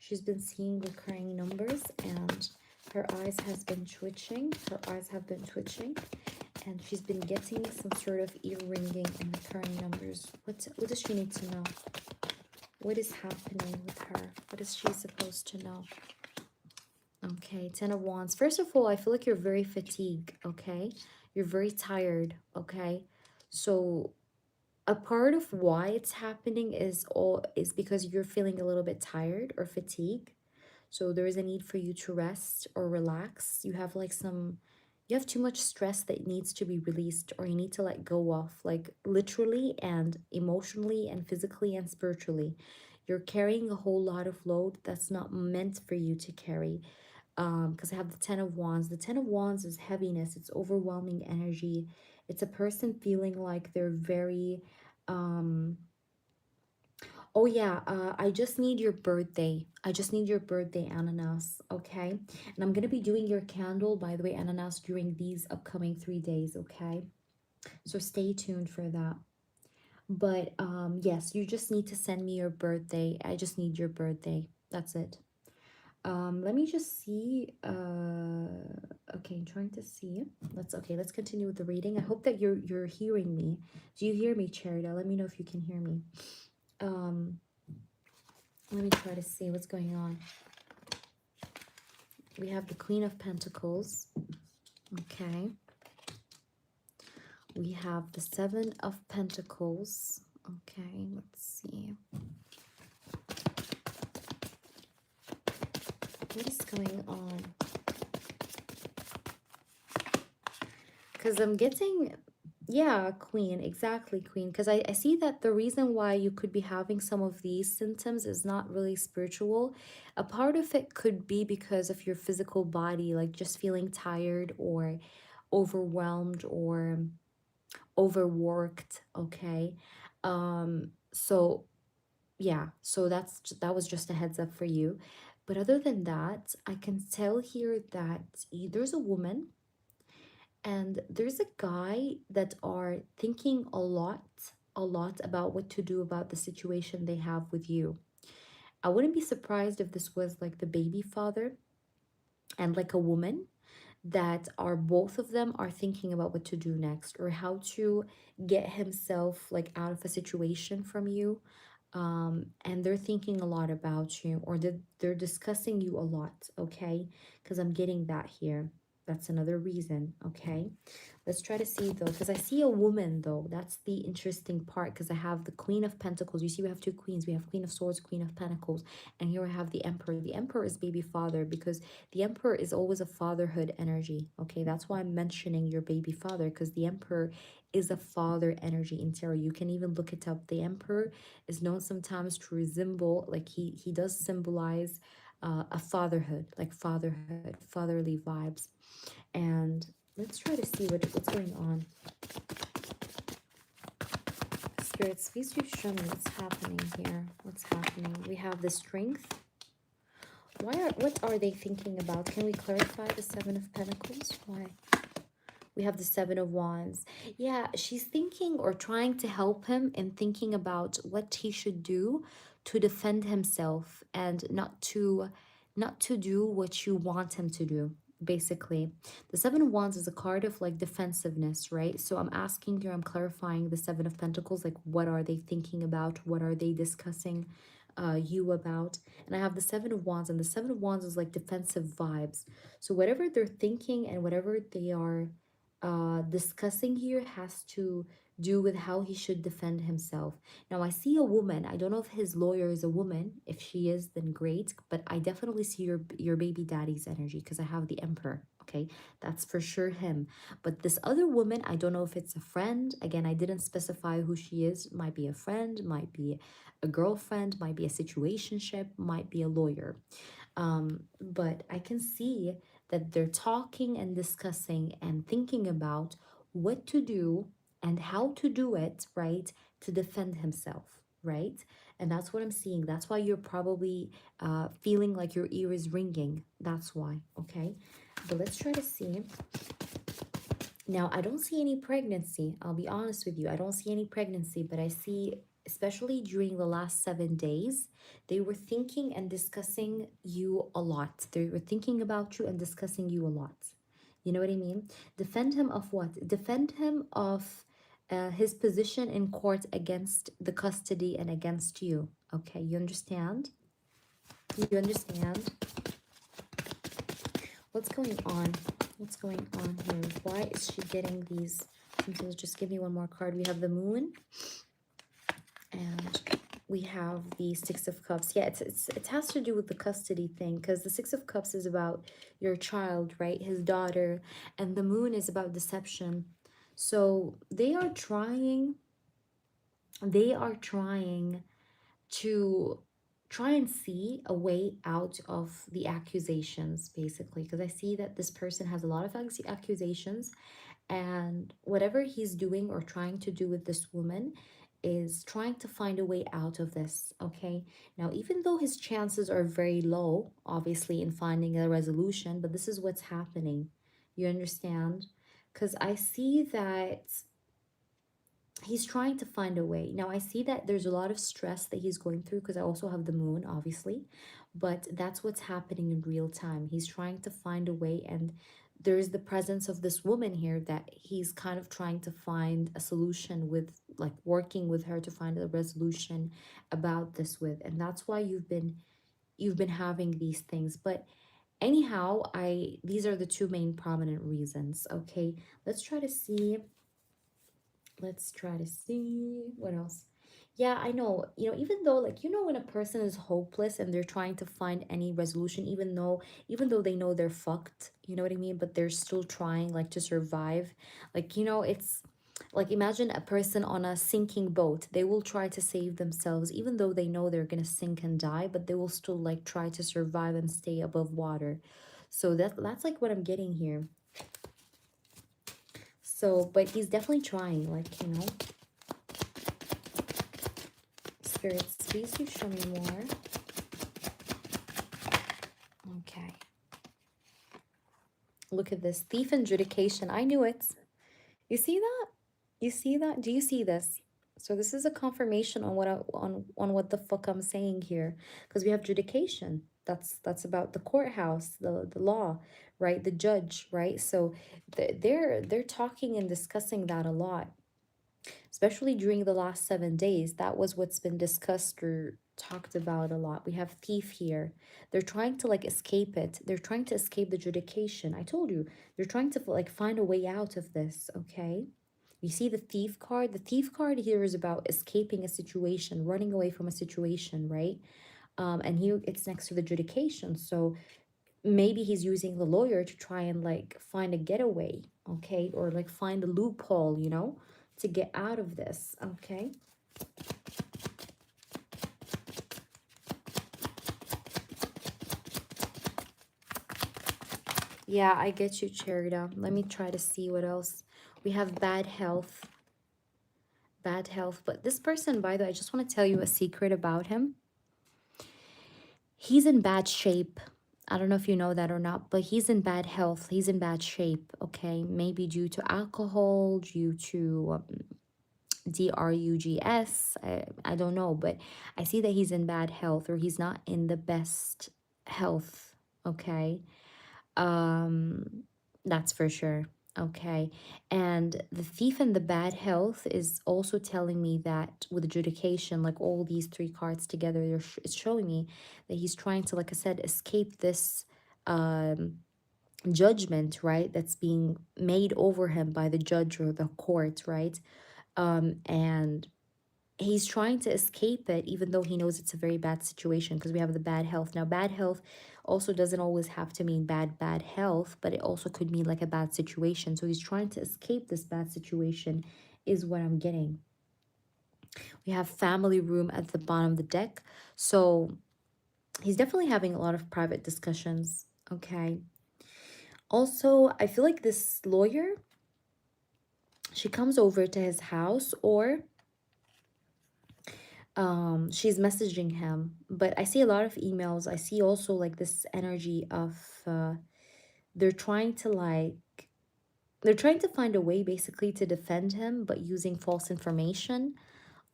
She's been seeing recurring numbers and her eyes has been twitching. Her eyes have been twitching and she's been getting some sort of ear ringing and recurring numbers. What does she need to know? What is happening with her? What is she supposed to know? Okay, Ten of Wands. First of all, I feel like you're very fatigued, okay? You're very tired, okay? So a part of why it's happening is because you're feeling a little bit tired or fatigued. So there is a need for you to rest or relax. You have like you have too much stress that needs to be released, or you need to let go of, like literally and emotionally and physically and spiritually. You're carrying a whole lot of load that's not meant for you to carry. Because I have the Ten of Wands. The Ten of Wands is heaviness. It's overwhelming energy. It's a person feeling like they're very oh yeah, I just need your birthday. I just need your birthday, Ananas, okay? And I'm gonna be doing your candle, by the way, Ananas, during these upcoming 3 days, okay? So stay tuned for that. But yes, you just need to send me your birthday. I just need your birthday. That's it. Let me just see. Okay, I'm trying to see. Let's continue with the reading. I hope that you're hearing me. Do you hear me, Cherita? Let me know if you can hear me. Um, let me try to see what's going on. We have the Queen of Pentacles. Okay. We have the Seven of Pentacles. Okay, let's see. What is going on? Because I'm getting, yeah, Queen, exactly, Queen. Because I see that the reason why you could be having some of these symptoms is not really spiritual. A part of it could be because of your physical body, like just feeling tired or overwhelmed or overworked, okay? So yeah, so that was just a heads up for you. But other than that, I can tell here that there's a woman and there's a guy that are thinking a lot about what to do about the situation they have with you. I wouldn't be surprised if this was like the baby father and like a woman that are both of them are thinking about what to do next or how to get himself like out of a situation from you, and they're thinking a lot about you or they're discussing you a lot, okay? Because I'm getting that here. That's another reason, okay? Let's try to see though, because I see a woman though. That's the interesting part because I have the Queen of Pentacles. You see, we have two queens. We have Queen of Swords, Queen of Pentacles, and here I have the Emperor. The Emperor is baby father because the Emperor is always a fatherhood energy, okay? That's why I'm mentioning your baby father because the Emperor is a father energy in tarot. You can even look it up. The Emperor is known sometimes to resemble, like he does symbolize a fatherhood, like fatherhood, fatherly vibes. And let's try to see what's going on. Spirits, please do show me what's happening here. What's happening? We have the Strength. What are they thinking about? Can we clarify the Seven of Pentacles? Why? We have the Seven of Wands. Yeah, she's thinking or trying to help him in thinking about what he should do to defend himself and not to do what you want him to do. Basically, the Seven of Wands is a card of like defensiveness, right? So I'm asking here, I'm clarifying the Seven of Pentacles, like what are they thinking about? What are they discussing you about? And I have the Seven of Wands, and the Seven of Wands is like defensive vibes. So whatever they're thinking and whatever they are discussing here has to do with how he should defend himself. Now, I see a woman. I don't know if his lawyer is a woman. If she is, then great. But I definitely see your baby daddy's energy because I have the Emperor. Okay, that's for sure him. But this other woman, I don't know if it's a friend. Again, I didn't specify who she is. Might be a friend, might be a girlfriend, might be a situationship, might be a lawyer. But I can see that they're talking and discussing and thinking about what to do and how to do it, right, to defend himself, right? And that's what I'm seeing. That's why you're probably feeling like your ear is ringing. That's why, okay? But let's try to see. Now, I don't see any pregnancy. I'll be honest with you. I don't see any pregnancy, but I see, especially during the last 7 days, they were thinking and discussing you a lot. They were thinking about you and discussing you a lot. You know what I mean? Defend him of what? Defend him of his position in court against the custody and against you. Okay, you understand? You understand? What's going on? What's going on here? Why is she getting these? Just give me one more card. We have the Moon. And we have the Six of Cups. Yeah, it has to do with the custody thing because the Six of Cups is about your child, right? His daughter. And the Moon is about deception. So they are trying to try and see a way out of the accusations, basically, because I see that this person has a lot of accusations, and whatever he's doing or trying to do with this woman is trying to find a way out of this, okay? Now, even though his chances are very low, obviously, in finding a resolution, but this is what's happening. You understand? Because I see that he's trying to find a way. Now, I see that there's a lot of stress that he's going through because I also have the Moon, obviously, but that's what's happening in real time. He's trying to find a way, and there's the presence of this woman here that he's kind of trying to find a solution with, like working with her to find a resolution about this with, and that's why you've been having these things. But anyhow, I these are the two main prominent reasons. Okay, let's try to see. Let's try to see what else. Yeah, I know. Even though, like, when a person is hopeless and they're trying to find any resolution, even though they know they're fucked, you know what I mean, but they're still trying, like, to survive. Like, it's like, imagine a person on a sinking boat. They will try to save themselves even though they know they're going to sink and die, but they will still, like, try to survive and stay above water. So that's like what I'm getting here. So, but he's definitely trying, like, spirits, please do show me more. Okay. Look at this. Thief and judication. I knew it. You see that? You see that? Do you see this? So this is a confirmation on on what the fuck I'm saying here. Because we have judication. That's about the courthouse, the law, right? The judge, right? So they're talking and discussing that a lot, especially during the last 7 days. That was what's been discussed or talked about a lot. We have thief here. They're trying to, like, escape it. They're trying to escape the judication. I told you, they're trying to, like, find a way out of this. Okay, you see the thief card. The thief card here is about escaping a situation, running away from a situation, right? And here it's next to the judication. So maybe he's using the lawyer to try and, like, find a getaway, okay, or, like, find a loophole, to get out of this. Okay, yeah, I get you, Cherida. Let me try to see what else. We have bad health. Bad health. But this person, by the way, I just want to tell you a secret about him. He's in bad shape. I don't know if you know that or not, but he's in bad health. He's in bad shape, okay? Maybe due to alcohol, due to drugs. I don't know, but I see that he's in bad health, or he's not in the best health, okay? Um, that's for sure. Okay. And the thief and the bad health is also telling me that with adjudication, like all these three cards together, it's showing me that he's trying to, like I said, escape this um judgment, right? That's being made over him by the judge or the court, right? And he's trying to escape it even though he knows it's a very bad situation, because we have the bad health. Now, bad health also doesn't always have to mean bad health, but it also could mean like a bad situation. So he's trying to escape this bad situation is what I'm getting. We have family room at the bottom of the deck. So he's definitely having a lot of private discussions. Okay. Also, I feel like this lawyer, she comes over to his house, or she's messaging him, but I see a lot of emails. I see also, like, this energy of they're trying to, like, they're trying to find a way basically to defend him, but using false information,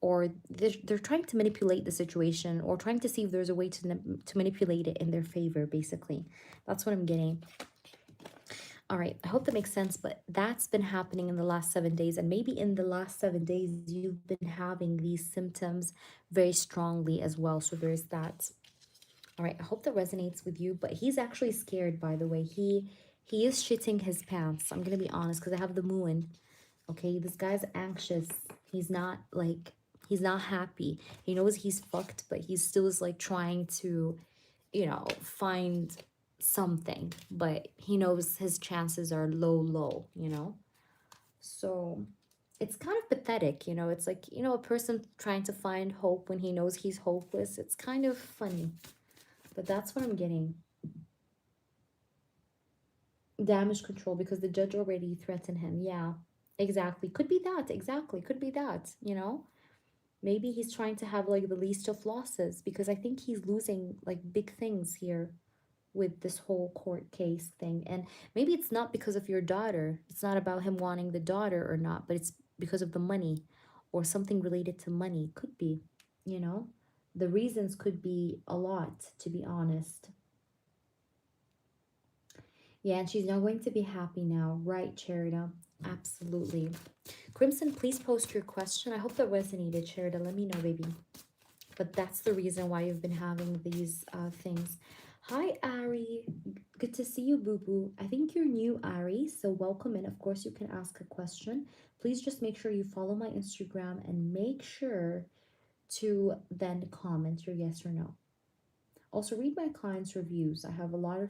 or they're trying to manipulate the situation, or trying to see if there's a way to manipulate it in their favor, basically. That's what I'm getting. All right, I hope that makes sense, but that's been happening in the last 7 days. And maybe in the last 7 days, you've been having these symptoms very strongly as well. So there's that. All right, I hope that resonates with you. But he's actually scared, by the way. He is shitting his pants. I'm going to be honest, because I have the moon. Okay, this guy's anxious. He's not, like, he's not happy. He knows he's fucked, but he still is, like, trying to, find something, but he knows his chances are low. So it's kind of pathetic, it's like, a person trying to find hope when he knows he's hopeless. It's kind of funny, but that's what I'm getting. Damage control, because the judge already threatened him. Yeah, exactly. Could be that. Exactly. Could be that. Maybe he's trying to have, like, the least of losses, because I think he's losing, like, big things here with this whole court case thing. And maybe it's not because of your daughter. It's not about him wanting the daughter or not, but it's because of the money, or something related to money. Could be, you know? The reasons could be a lot, to be honest. Yeah, and she's not going to be happy now, right, Cherida? Absolutely. Crimson, please post your question. I hope that resonated, Cherida. Let me know, baby. But that's the reason why you've been having these things. Hi, Ari. Good to see you, Boo Boo. I think you're new, Ari, so welcome in. Of course, you can ask a question. Please just make sure you follow my Instagram and make sure to then comment your yes or no. Also, read my clients' reviews. I have a lot of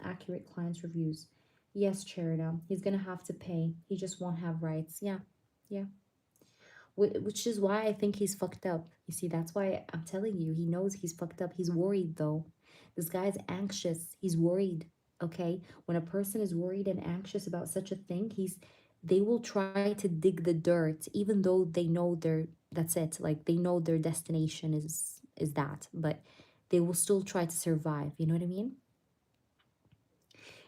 accurate clients' reviews. Yes, Cherida, he's gonna have to pay. He just won't have rights. Yeah, yeah. Which is why I think he's fucked up. You see, that's why I'm telling you, he knows he's fucked up. He's worried though. This guy's anxious. He's worried. Okay? When a person is worried and anxious about such a thing, they will try to dig the dirt even though they know that's it. Like they know their destination is that, but they will still try to survive. You know what I mean?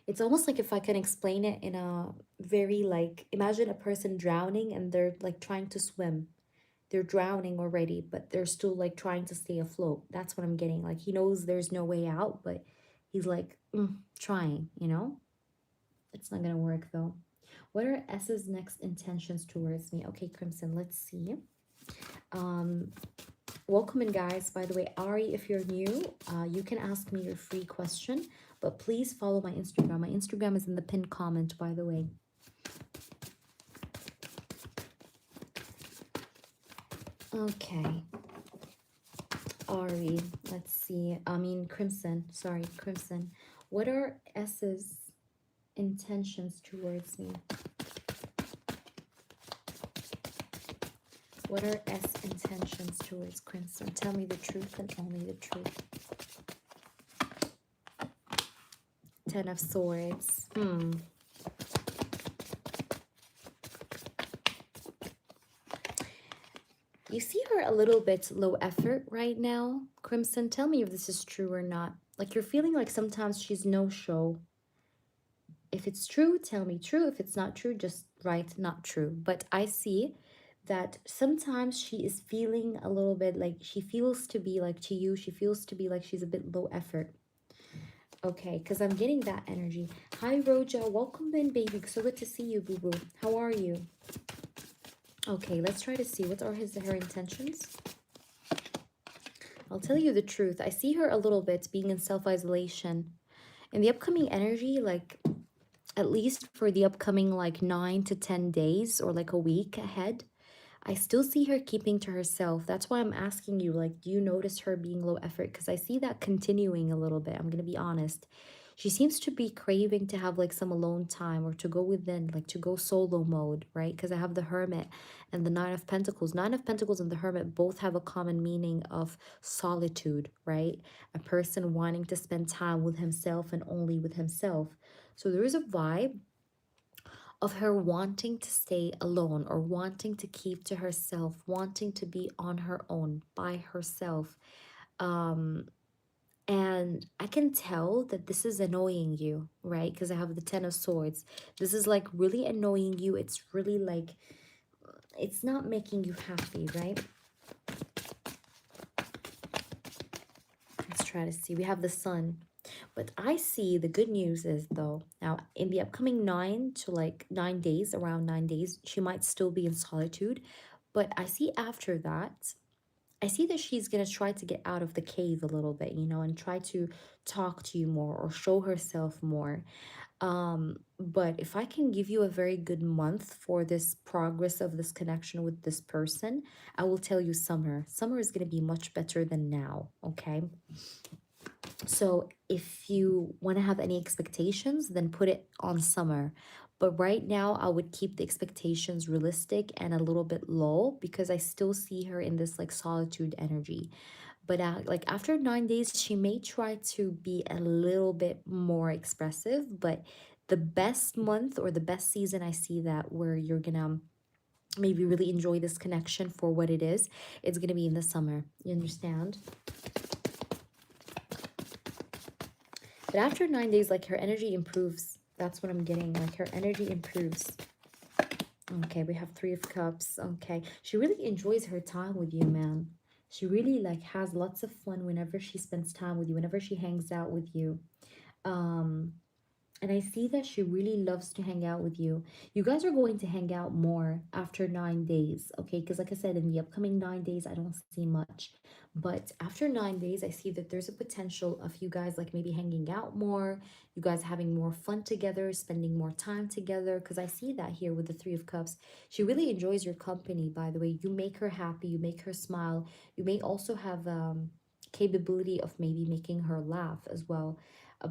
It's almost like if I can explain it in a very like imagine a person drowning and they're like trying to swim, they're drowning already, but they're still like trying to stay afloat. That's what I'm getting. Like he knows there's no way out, but he's like trying, you know? It's not gonna work though. What are S's next intentions towards me? Okay, Crimson, let's see. Um, welcome in, guys. By the way, Ari, if you're new, you can ask me your free question, but please follow my Instagram. My Instagram is in the pinned comment, by the way. Okay. Ari, let's see. I mean, Crimson. Sorry, Crimson. What are S's intentions towards me? What are S intentions towards Crimson? Tell me the truth and only the truth. Ten of Swords. You see her a little bit low effort right now, Crimson. Tell me if this is true or not. Like you're feeling like sometimes she's no show. If it's true, tell me true. If it's not true, just write not true. But I see that sometimes she is feeling a little bit like she feels to be like to you. She feels to be like she's a bit low effort. Okay, because I'm getting that energy. Hi, Roja. Welcome in, baby. So good to see you, boo-boo. How are you? Okay, let's try to see. What are her intentions? I'll tell you the truth. I see her a little bit being in self-isolation. In the upcoming energy, like at least for the upcoming like 9 to 10 days or like a week ahead, I still see her keeping to herself. That's why I'm asking you, like, do you notice her being low effort? Because I see that continuing a little bit. I'm going to be honest. She seems to be craving to have like some alone time or to go within, like to go solo mode, right? Because I have the Hermit and the Nine of Pentacles. Nine of Pentacles and the Hermit both have a common meaning of solitude, right? A person wanting to spend time with himself and only with himself. So there is a vibe of her wanting to stay alone or wanting to keep to herself, wanting to be on her own by herself. And I can tell that this is annoying you, right? Because I have the Ten of Swords. This is like really annoying you. It's really like, it's not making you happy, right? Let's try to see. We have the Sun. But I see the good news is though, now in the upcoming 9 days, around 9 days, she might still be in solitude. But I see after that, I see that she's going to try to get out of the cave a little bit, you know, and try to talk to you more or show herself more. But if I can give you a very good month for this progress of this connection with this person, I will tell you summer is going to be much better than now. Okay. So if you want to have any expectations, then put it on summer. But right now, I would keep the expectations realistic and a little bit low because I still see her in this like solitude energy. But like after 9 days, she may try to be a little bit more expressive. But the best month or the best season I see that where you're gonna maybe really enjoy this connection for what it is, it's gonna be in the summer. You understand? But after 9 days, like her energy improves. That's what I'm getting. Like her energy improves. Okay, we have Three of Cups. Okay. She really enjoys her time with you, man. She really like has lots of fun whenever she spends time with you, whenever she hangs out with you. Um, And I see that she really loves to hang out with you. You guys are going to hang out more after 9 days, okay? Because, like I said, in the upcoming 9 days, I don't see much. But after 9 days, I see that there's a potential of you guys like maybe hanging out more, you guys having more fun together, spending more time together. Because I see that here with the Three of Cups. She really enjoys your company, by the way. You make her happy, you make her smile. You may also have capability of maybe making her laugh as well,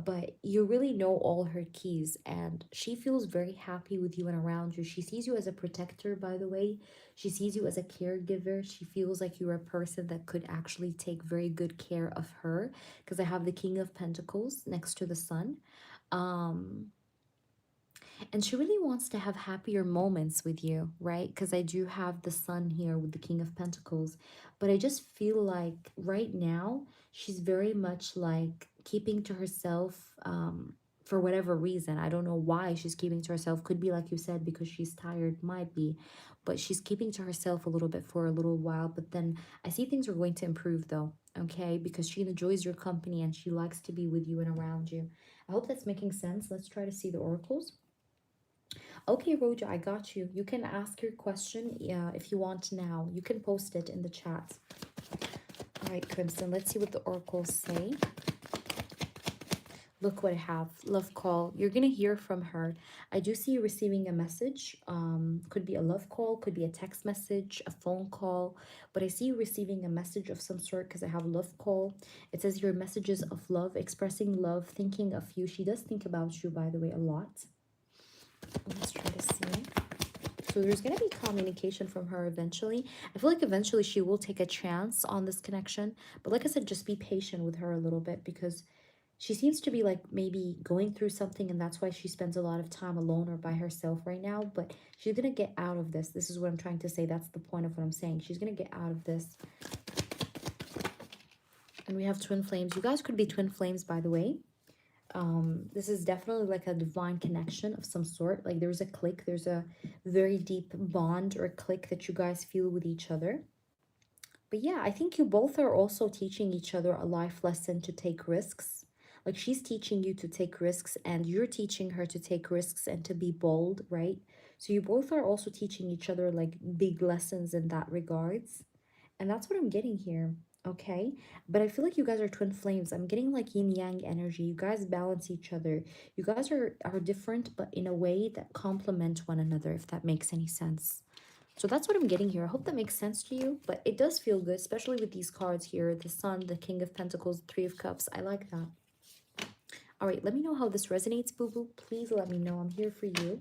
but you really know all her keys, and she feels very happy with you and around you. She sees you as a protector, by the way. She sees you as a caregiver. She feels like you're a person that could actually take very good care of her, because I have the King of Pentacles next to the Sun. um and she really wants to have happier moments with you, right? Because I do have the Sun here with the King of Pentacles. But I just feel like right now, she's very much like keeping to herself, for whatever reason. I don't know why she's keeping to herself. Could be, like you said, because she's tired, might be. But she's keeping to herself a little bit for a little while. But then I see things are going to improve though, okay? Because she enjoys your company and she likes to be with you and around you. I hope that's making sense. Let's try to see the oracles. Okay, Roja, I got you. You can ask your question if you want now. You can post it in the chat. All right, Crimson, let's see what the oracles say. Look what I have. Love call. You're going to hear from her. I do see you receiving a message. Could be a love call, could be a text message, a phone call. But I see you receiving a message of some sort because I have love call. It says your messages of love, expressing love, thinking of you. She does think about you, by the way, a lot. Let's try to see. So there's going to be communication from her eventually. I feel like eventually she will take a chance on this connection. But like I said, just be patient with her a little bit, because she seems to be like maybe going through something, and that's why she spends a lot of time alone or by herself right now. But she's going to get out of this. This is what I'm trying to say. That's the point of what I'm saying. She's going to get out of this. And we have twin flames. You guys could be twin flames, by the way. This is definitely like a divine connection of some sort. Like there's a click, there's a very deep bond or click that you guys feel with each other. But yeah, I think you both are also teaching each other a life lesson to take risks. Like she's teaching you to take risks and you're teaching her to take risks and to be bold, right? So you both are also teaching each other like big lessons in that regards. And that's what I'm getting here, okay? But I feel like you guys are twin flames. I'm getting like yin yang energy. You guys balance each other. You guys are different, but in a way that complement one another, if that makes any sense. So that's what I'm getting here. I hope that makes sense to you, but it does feel good, especially with these cards here. The Sun, the King of Pentacles, the Three of Cups. I like that. All right, let me know how this resonates, boo-boo. Please let me know. I'm here for you.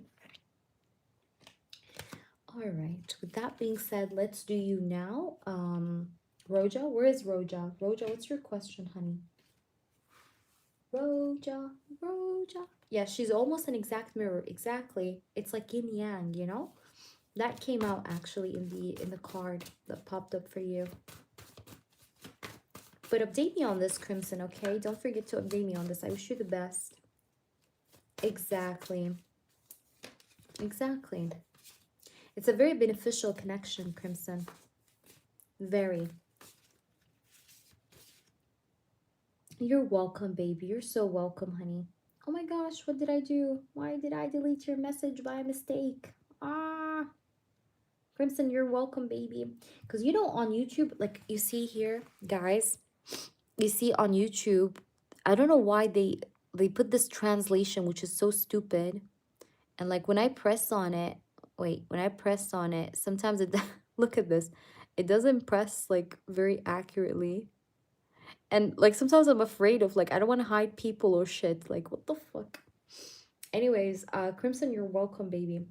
All right, with that being said, let's do you now. Roja, where is Roja? Roja, what's your question, honey? Roja, Roja. Yeah, she's almost an exact mirror. Exactly. It's like yin yang, you know? That came out actually in the card that popped up for you. But update me on this, Crimson, okay? Don't forget to update me on this. I wish you the best. Exactly. Exactly. It's a very beneficial connection, Crimson. Very. You're welcome, baby. You're so welcome, honey. Oh my gosh, what did I do? Why did I delete your message by mistake? Ah, Crimson, you're welcome, baby. Because you know, on YouTube, like you see here, guys, you see on YouTube, I don't know why they put this translation, which is so stupid. And like when I press on it, wait, when I press on it, sometimes it, look at this, it doesn't press like very accurately. And like sometimes I'm afraid of like, I don't want to hide people or shit. Like, what the fuck? Anyways, Crimson, you're welcome, baby.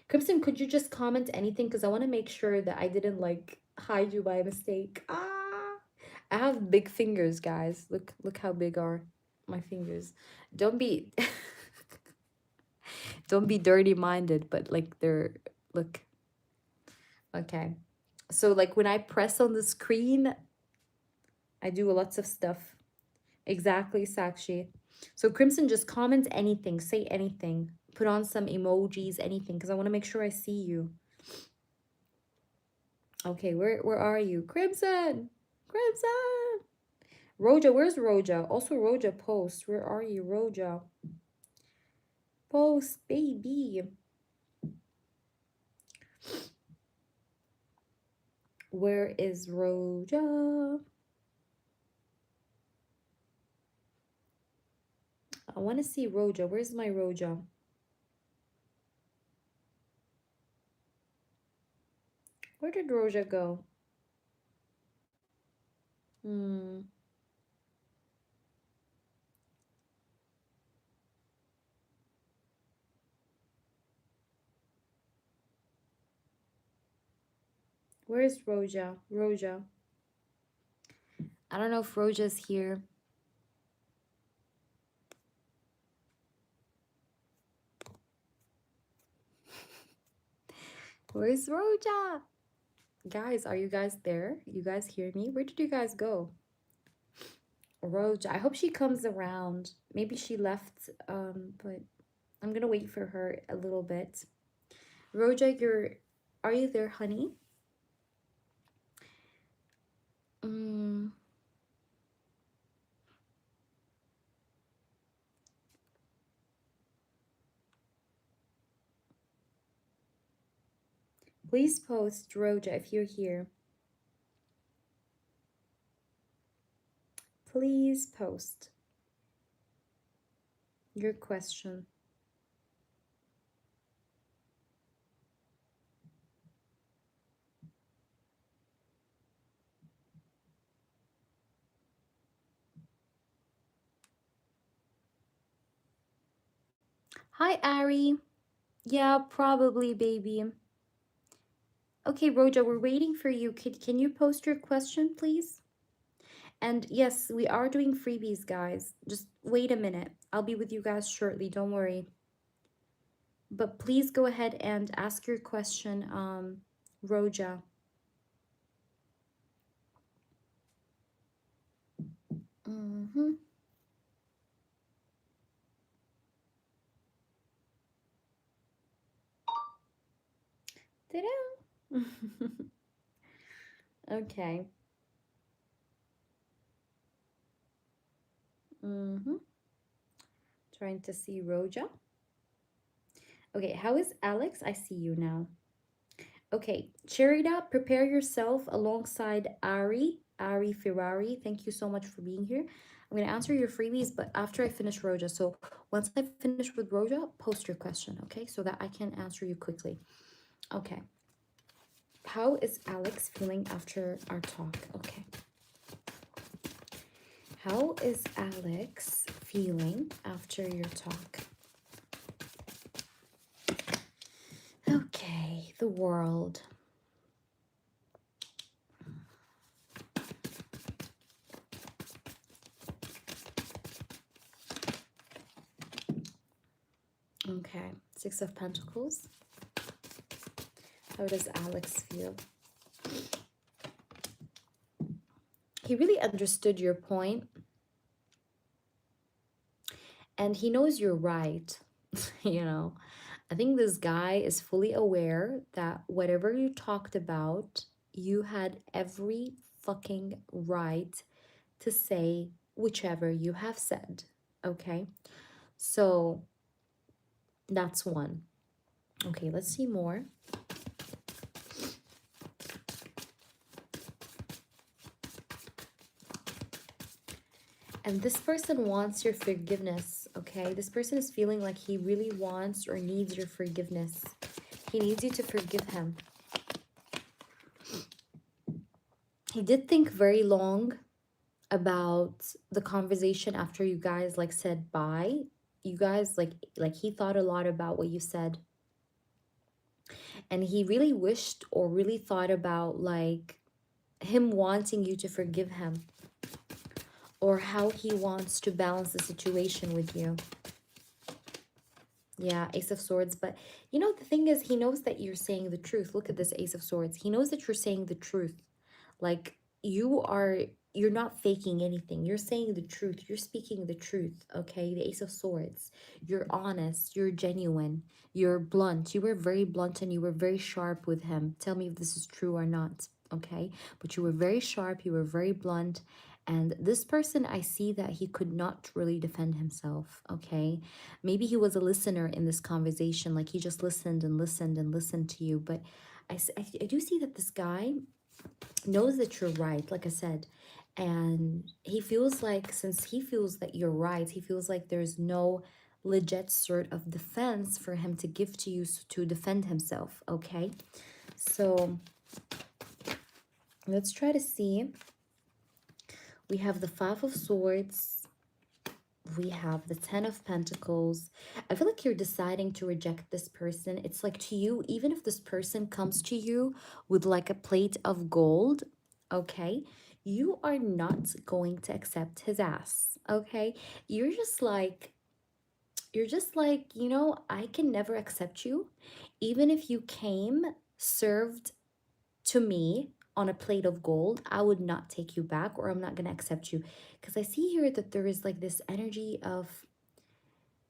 Crimson, could you just comment anything? Because I want to make sure that I didn't like hide you by mistake. Ah, I have big fingers, guys. Look how big are my fingers. Don't be don't be dirty minded, but like they're, look. Okay. So like when I press on the screen, I do lots of stuff. Exactly, Sakshi. So Crimson, just comment anything, say anything, put on some emojis, anything, because I want to make sure I see you. Okay, where are you? Crimson! Crimson! Roja, where's Roja? Also, Roja, post. Where are you, Roja? Post, baby. Where is Roja? I want to see Roja. Where's my Roja? Where did Roja go? Hmm. Where's Roja? Roja. I don't know if Roja's here. Where's Roja? Guys, are you guys there? You guys hear me? Where did you guys go? Roja. I hope she comes around. Maybe she left, but I'm gonna wait for her a little bit. Roja, are you there, honey? Mm, please post, Roja, if you're here. Please post your question. Hi, Ari. Yeah, probably, baby. Okay, Roja, we're waiting for you. Can you post your question, please? And yes, we are doing freebies, guys. Just wait a minute. I'll be with you guys shortly. Don't worry. But please go ahead and ask your question, Roja. Mm-hmm. Ta-da! Okay. Mm-hmm. Trying to see Roja. Okay, how is Alex? I see you now. Okay, Cherida, prepare yourself alongside Ari Ferrari. Thank you so much for being here. I'm going to answer your freebies, but after I finish Roja. So once I finish with Roja, post your question, okay? So that I can answer you quickly. Okay. How is Alex feeling after our talk? Okay. How is Alex feeling after your talk? Okay, the world. Okay, Six of Pentacles. How does Alex feel? He really understood your point, and he knows you're right. You know, I think this guy is fully aware that whatever you talked about, you had every fucking right to say whichever you have said. Okay, so that's one. Okay, let's see more. And this person wants your forgiveness, okay? This person is feeling like he really wants or needs your forgiveness. He needs you to forgive him. He did think very long about the conversation after you guys like said bye. You guys like he thought a lot about what you said. And he really wished or really thought about like him wanting you to forgive him, or how he wants to balance the situation with you. Yeah, Ace of Swords. But you know, the thing is, he knows that you're saying the truth. Look at this Ace of Swords. He knows that you're saying the truth. Like, you're not faking anything. You're saying the truth. You're speaking the truth, okay? The Ace of Swords. You're honest. You're genuine. You're blunt. You were very blunt and you were very sharp with him. Tell me if this is true or not, okay? But you were very sharp. You were very blunt. And this person, I see that he could not really defend himself, okay? Maybe he was a listener in this conversation, like he just listened and listened and listened to you. But I do see that this guy knows that you're right, like I said. And he feels like, since he feels that you're right, he feels like there's no legit sort of defense for him to give to you to defend himself, okay? So let's try to see. We have the Five of Swords. We have the Ten of Pentacles. I feel like you're deciding to reject this person. It's like, to you, even if this person comes to you with like a plate of gold, okay, you are not going to accept his ass, okay? You're just like, you know, I can never accept you. Even if you came served to me on a plate of gold, I would not take you back, or I'm not going to accept you. Because I see here that there is like this energy of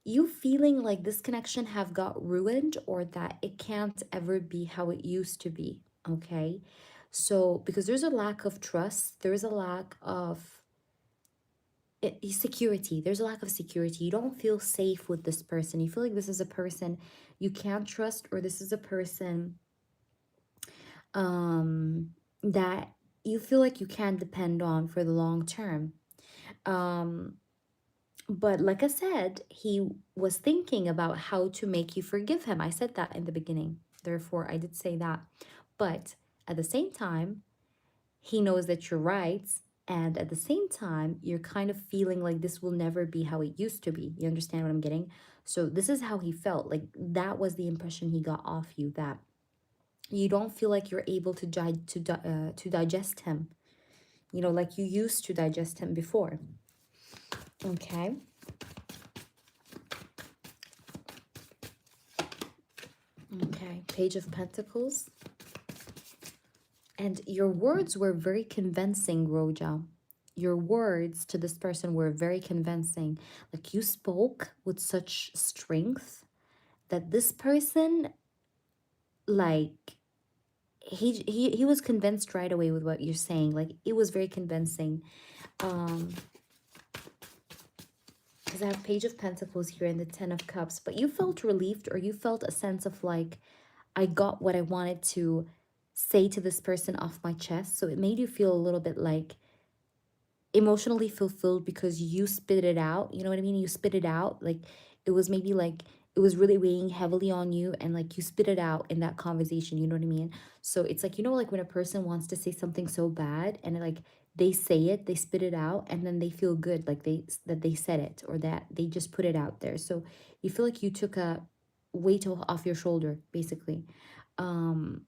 you feeling like this connection have got ruined, or that it can't ever be how it used to be, okay? So because there's a lack of trust, there's a lack of security, there's a lack of security. You don't feel safe with this person. You feel like this is a person you can't trust, or this is a person that you feel like you can't depend on for the long term. um but like I said, he was thinking about how to make you forgive him. I said that in the beginning, therefore I did say that. But at the same time, he knows that you're right, and at the same time you're kind of feeling like this will never be how it used to be. You understand what I'm getting? So this is how he felt. Like, that was the impression he got off you, that you don't feel like you're able to to digest him, you know, like you used to digest him before. Okay. Okay, Page of Pentacles. And your words were very convincing, Roja. Your words to this person were very convincing. Like, you spoke with such strength that this person, like, he was convinced right away with what you're saying. Like, it was very convincing. Because I have Page of Pentacles here and the Ten of Cups, but you felt relieved, or you felt a sense of like, I got what I wanted to say to this person off my chest. So it made you feel a little bit like emotionally fulfilled, because you spit it out. You know what I mean? You spit it out. Like, it was maybe like it was really weighing heavily on you, and like you spit it out in that conversation. You know what I mean? So it's like, you know, like when a person wants to say something so bad, and like they say it, they spit it out, and then they feel good, like that they said it, or that they just put it out there. So you feel like you took a weight off your shoulder, basically. um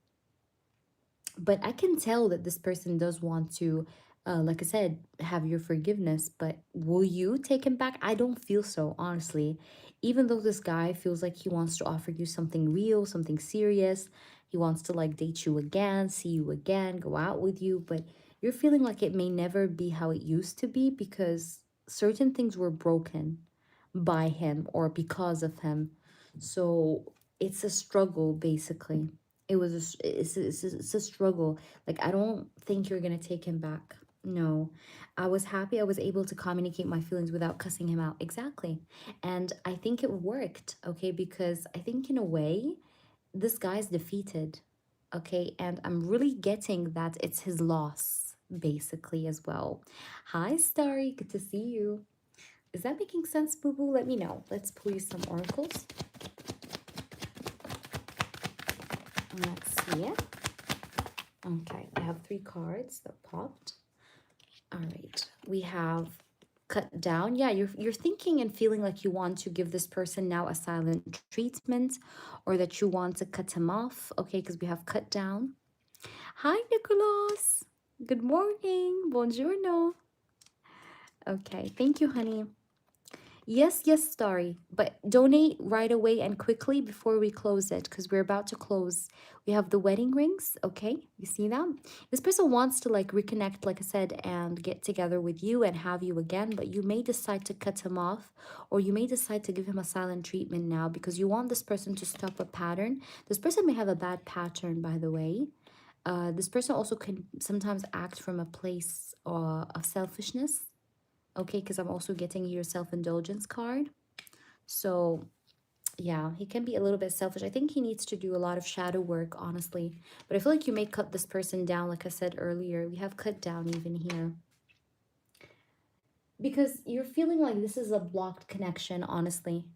but I can tell that this person does want to, like I said, have your forgiveness. But will you take him back? I don't feel so, honestly. Even though this guy feels like he wants to offer you something real, something serious, he wants to like date you again, see you again, go out with you, but you're feeling like it may never be how it used to be, because certain things were broken by him or because of him. So it's a struggle, basically. It's a struggle. Like, I don't think you're gonna take him back. No. I was happy I was able to communicate my feelings without cussing him out. Exactly. And I think it worked, okay? Because I think in a way, this guy's defeated, okay? And I'm really getting that it's his loss, basically, as well. Hi, Starry. Good to see you. Is that making sense, boo-boo? Let me know. Let's pull you some oracles. Let's see it. Okay, I have 3 cards that popped. All right, we have cut down. Yeah, you're thinking and feeling like you want to give this person now a silent treatment, or that you want to cut him off. Okay, because we have cut down. Hi, Nicholas. Good morning. Buongiorno. Okay, thank you, honey. Yes, yes, Starry. But donate right away and quickly before we close it, because we're about to close. We have the wedding rings, okay? You see them? This person wants to like reconnect, like I said, and get together with you and have you again, but you may decide to cut him off, or you may decide to give him a silent treatment now, because you want this person to stop a pattern. This person may have a bad pattern, by the way. This person also can sometimes act from a place of selfishness. Okay, because I'm also getting your self-indulgence card. So yeah, he can be a little bit selfish. I think he needs to do a lot of shadow work, honestly. But I feel like you may cut this person down, like I said earlier. We have cut down even here. Because you're feeling like this is a blocked connection, honestly.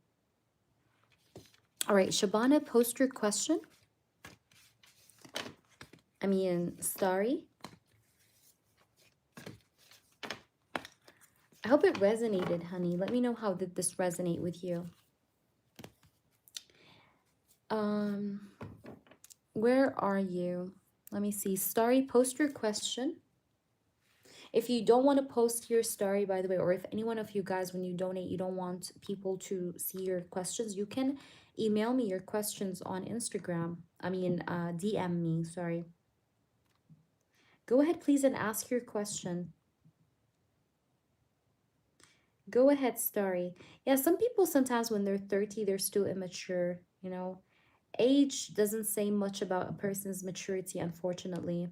All right, Shabana, post your question. I mean, Starry. I hope it resonated, honey. Let me know how did this resonate with you. Um, where are you? Let me see. Starry, post your question. If you don't want to post your story, by the way, or if any one of you guys, when you donate, you don't want people to see your questions, you can email me your questions on Instagram. I mean, DM me, sorry. Go ahead, please, and ask your question. Go ahead, Starry. Yeah, some people sometimes when they're 30, they're still immature, you know. Age doesn't say much about a person's maturity, unfortunately.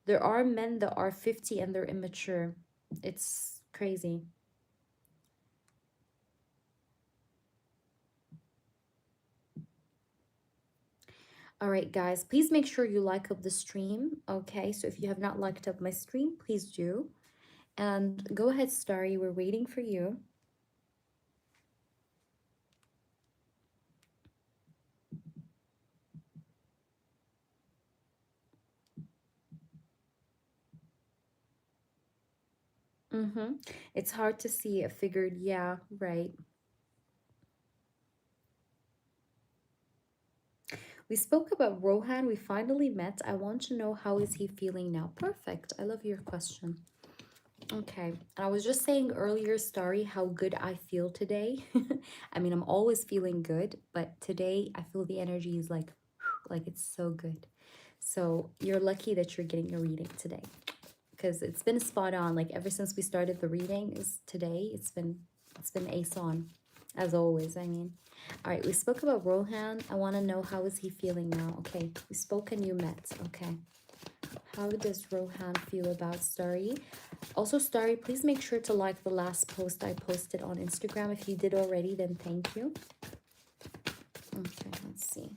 There are men that are 50 and they're immature. It's crazy. All right, guys, please make sure you like up the stream. Okay, so if you have not liked up my stream, please do. And go ahead, Starry, we're waiting for you. It's hard to see. I figured, yeah, right. We spoke about Rohan. We finally met. I want to know how is he feeling now. Perfect. I love your question. Okay. I was just saying earlier, Starry, how good I feel today. I mean, I'm always feeling good, but today I feel the energy is like it's so good. So you're lucky that you're getting a reading today because it's been spot on. Like ever since we started the reading is today, it's been ace on as always. I mean, all right, we spoke about Rohan. I want to know how is he feeling now. Okay, we spoke and you met. Okay, how does Rohan feel about Starry? Also, Starry, please make sure to like the last post I posted on Instagram. If you did already, then thank you. Okay, let's see.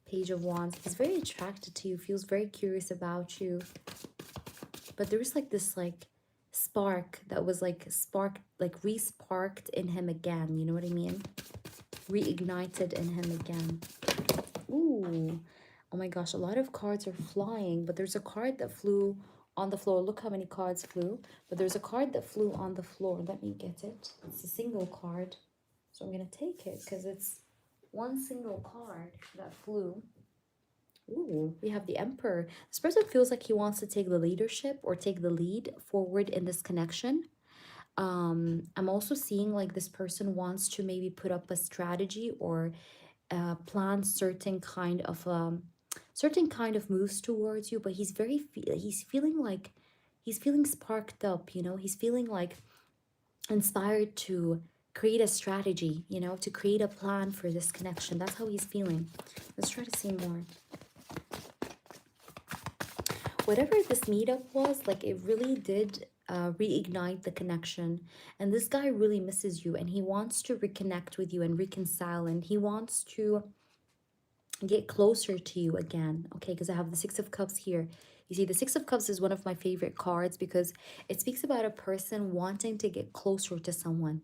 Page of Wands. He's very attracted to you, feels very curious about you. But there was like this like spark that was like re-sparked in him again. You know what I mean? Reignited in him again. Ooh. Oh my gosh, a lot of cards are flying, but there's a card that flew on the floor. Look how many cards flew. But there's a card that flew on the floor. Let me get it. It's a single card. So I'm going to take it because it's one single card that flew. Ooh, we have the Emperor. This person feels like he wants to take the leadership or take the lead forward in this connection. I'm also seeing like this person wants to maybe put up a strategy or plan certain kind of moves towards you, but he's he's feeling sparked up, you know. He's feeling like inspired to create a strategy, you know, to create a plan for this connection. That's how he's feeling. Let's try to see more. Whatever this meetup was, like it really did reignite the connection. And this guy really misses you and he wants to reconnect with you and reconcile, and he wants to get closer to you again. Okay, because I have the Six of Cups here. You see, the Six of Cups is one of my favorite cards because it speaks about a person wanting to get closer to someone.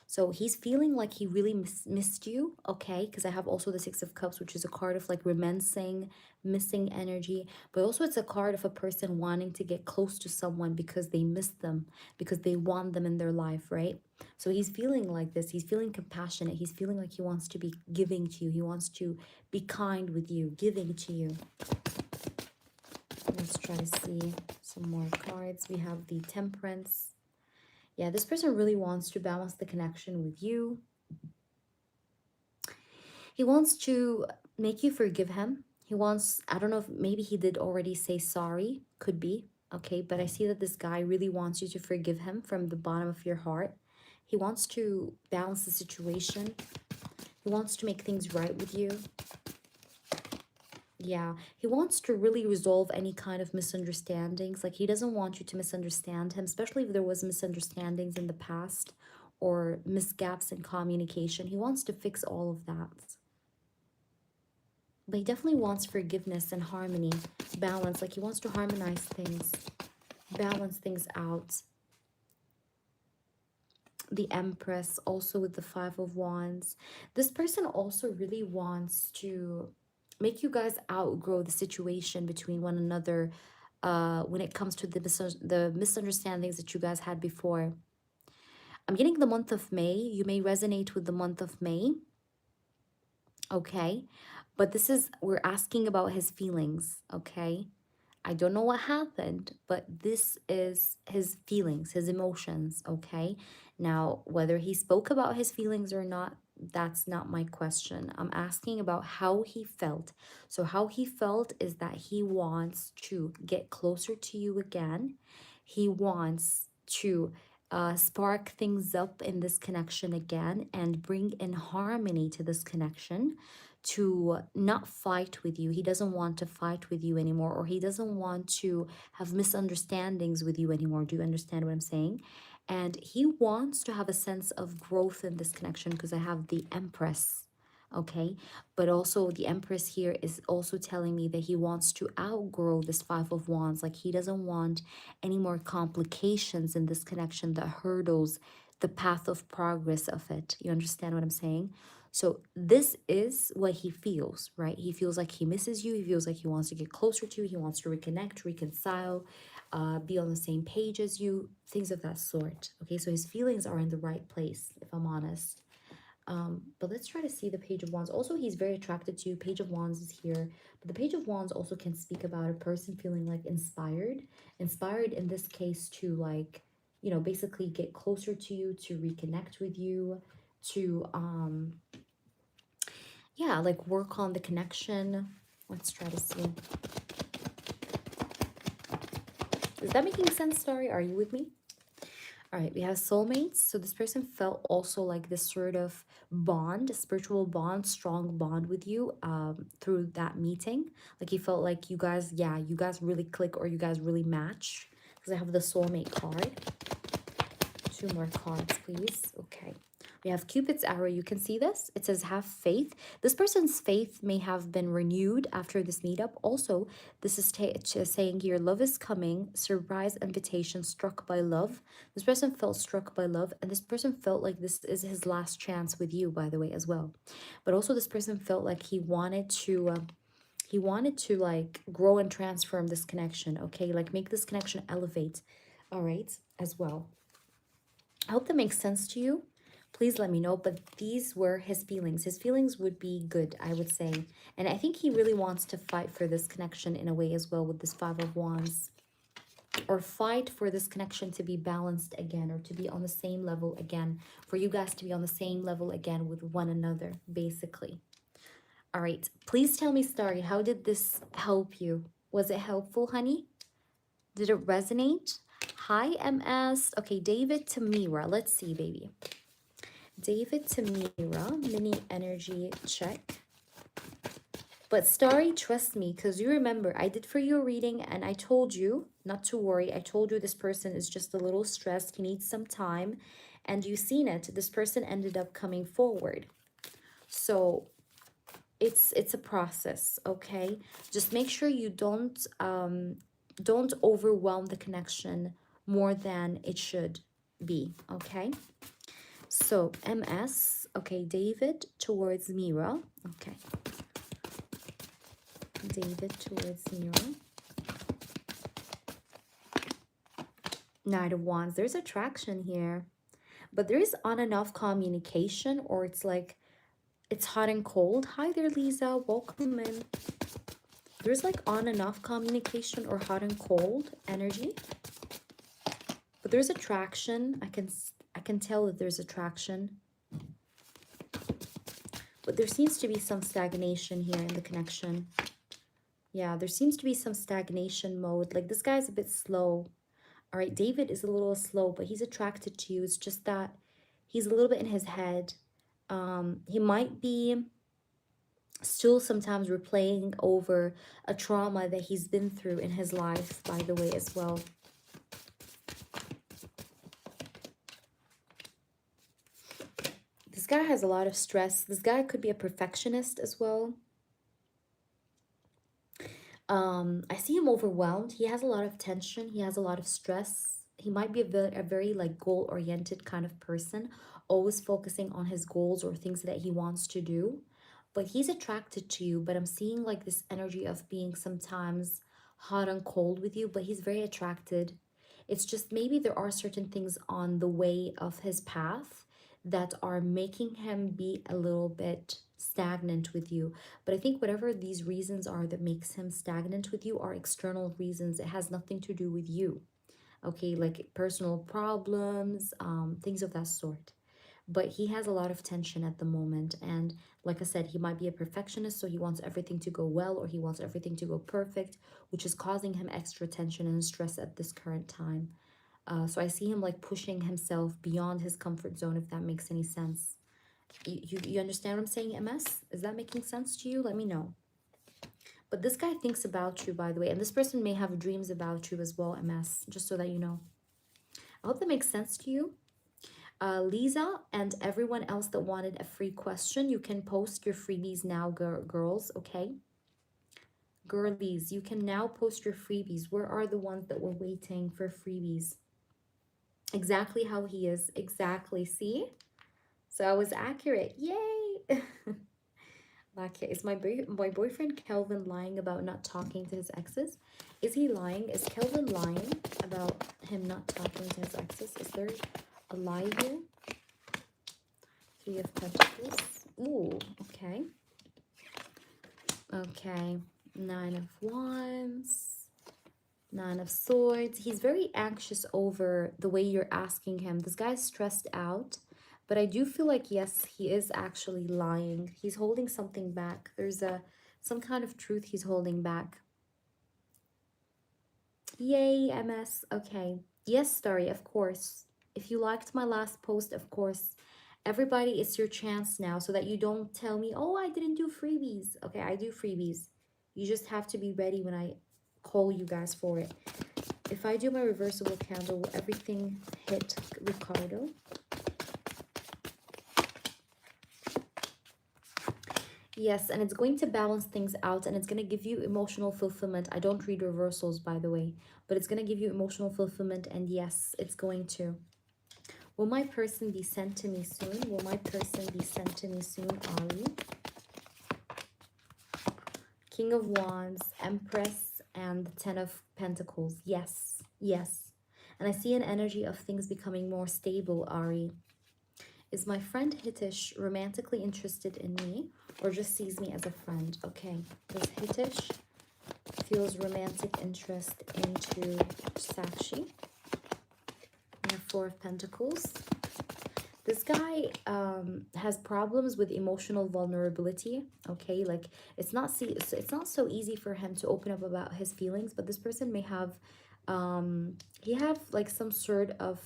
So he's feeling like he really missed you, okay? Because I have also the Six of Cups, which is a card of like reminiscing, missing energy. But also it's a card of a person wanting to get close to someone because they miss them, because they want them in their life, right? So he's feeling like this. He's feeling compassionate. He's feeling like he wants to be giving to you. He wants to be kind with you, giving to you. Let's try to see some more cards. We have the Temperance. Yeah, this person really wants to balance the connection with you. He wants to make you forgive him. He wants, I don't know if maybe he did already say sorry. Could be. Okay, but I see that this guy really wants you to forgive him from the bottom of your heart. He wants to balance the situation. He wants to make things right with you. Yeah, he wants to really resolve any kind of misunderstandings. Like he doesn't want you to misunderstand him, especially if there was misunderstandings in the past or misgaps in communication. He wants to fix all of that. But he definitely wants forgiveness and harmony, balance. Like he wants to harmonize things, balance things out. The Empress, also with the Five of Wands. This person also really wants to make you guys outgrow the situation between one another when it comes to the misunderstandings that you guys had before. I'm getting the month of May. You may resonate with the month of May, okay? But this is, we're asking about his feelings, okay? I don't know what happened, but this is his feelings, his emotions, okay? Now, whether he spoke about his feelings or not, that's not my question. I'm asking about how he felt. So, how he felt is that he wants to get closer to you again. He wants to spark things up in this connection again and bring in harmony to this connection, to not fight with you. He doesn't want to fight with you anymore, or he doesn't want to have misunderstandings with you anymore. Do you understand what I'm saying? And he wants to have a sense of growth in this connection because I have the Empress. Okay, but also the Empress here is also telling me that he wants to outgrow this Five of Wands. Like he doesn't want any more complications in this connection that hurdles the path of progress of it. You understand what I'm saying? So this is what he feels, right? He feels like he misses you. He feels like he wants to get closer to you. He wants to reconnect, reconcile, be on the same page as you, things of that sort. Okay, so his feelings are in the right place, if I'm honest. But let's try to see the Page of Wands. Also, he's very attracted to you. Page of Wands is here. But the Page of Wands also can speak about a person feeling like inspired. Inspired in this case to like, you know, basically get closer to you, to reconnect with you, to yeah, like work on the connection. Let's try to see. Is that making sense, Starry? Are you with me? All right, we have soulmates. So this person felt also like this sort of bond, a spiritual bond, strong bond with you through that meeting. Like he felt like you guys, yeah, you guys really click or you guys really match. Because I have the soulmate card. Two more cards, please. Okay. We have Cupid's arrow. You can see this. It says have faith. This person's faith may have been renewed after this meetup. Also, this is saying here, love is coming. Surprise invitation, struck by love. This person felt struck by love, and this person felt like this is his last chance with you, by the way, as well. But also, this person felt like he wanted to like grow and transform this connection. Okay, like make this connection elevate. All right, as well. I hope that makes sense to you. Please let me know. But these were his feelings. His feelings would be good, I would say. And I think he really wants to fight for this connection in a way as well with this Five of Wands. Or fight for this connection to be balanced again, or to be on the same level again. For you guys to be on the same level again with one another, basically. All right. Please tell me, Starry, how did this help you? Was it helpful, honey? Did it resonate? Hi, MS. Okay, David to Mira. Let's see, baby. David to Mira, mini energy check. But Starry, trust me, because you remember, I did for you a reading and I told you not to worry. I told you this person is just a little stressed. He needs some time. And you've seen it. This person ended up coming forward. So it's a process, okay? Just make sure you don't overwhelm the connection more than it should be, okay? So MS, okay, David towards Mira, okay. David towards Mira. Knight of Wands, there's attraction here, but there is on and off communication, or it's like it's hot and cold. Hi there, Lisa, welcome in. There's like on and off communication or hot and cold energy, but there's attraction. I can tell that there's attraction, but there seems to be some stagnation here in the connection. Yeah, there seems to be some stagnation mode. Like this guy's a bit slow. All right, David is a little slow, but he's attracted to you. It's just that he's a little bit in his head. He might be Still sometimes replaying over a trauma that he's been through in his life, by the way, as well. This guy has a lot of stress. This guy could be a perfectionist as well. I see him overwhelmed. He has a lot of tension. He has a lot of stress. He might be a very like goal-oriented kind of person, always focusing on his goals or things that he wants to do. But he's attracted to you. But I'm seeing like this energy of being sometimes hot and cold with you, but he's very attracted. It's just maybe there are certain things on the way of his path that are making him be a little bit stagnant with you. But I think whatever these reasons are that makes him stagnant with you are external reasons. It has nothing to do with you. Okay, like personal problems, things of that sort. But he has a lot of tension at the moment. And like I said, he might be a perfectionist, so he wants everything to go well or he wants everything to go perfect, which is causing him extra tension and stress at this current time. So I see him like pushing himself beyond his comfort zone, if that makes any sense. You understand what I'm saying, MS? Is that making sense to you? Let me know. But this guy thinks about you, by the way, and this person may have dreams about you as well, MS, just so that you know. I hope that makes sense to you. Lisa and everyone else that wanted a free question, you can post your freebies now, girls, okay? Girlies, you can now post your freebies. Where are the ones that were waiting for freebies? Exactly how he is. Exactly. See? So I was accurate. Yay! Okay, is my boyfriend Kelvin lying about not talking to his exes? Is he lying? Is Kelvin lying about him not talking to his exes? Is there a lie here? Three of Pentacles. Ooh, okay. Okay. Nine of Wands. Nine of Swords. He's very anxious over the way you're asking him. This guy's stressed out. But I do feel like, yes, he is actually lying. He's holding something back. There's some kind of truth he's holding back. Yay, MS. Okay. Yes, Starry, of course. If you liked my last post, of course. Everybody, it's your chance now so that you don't tell me, oh, I didn't do freebies. Okay, I do freebies. You just have to be ready when I call you guys for it. If I do my reversible candle, will everything hit Ricardo? Yes, and it's going to balance things out and it's going to give you emotional fulfillment. I don't read reversals, by the way, but it's going to give you emotional fulfillment. And yes, it's going to. Will my person be sent to me soon? Will my person be sent to me soon, Ari? King of Wands, Empress, and the Ten of Pentacles. Yes, yes. And I see an energy of things becoming more stable, Ari. Is my friend Hitish romantically interested in me or just sees me as a friend? Okay, does Hitish feels romantic interest into Sakshi? We have Four of Pentacles. This guy has problems with emotional vulnerability, okay? Like, it's not so easy for him to open up about his feelings, but this person may have, he have, like, some sort of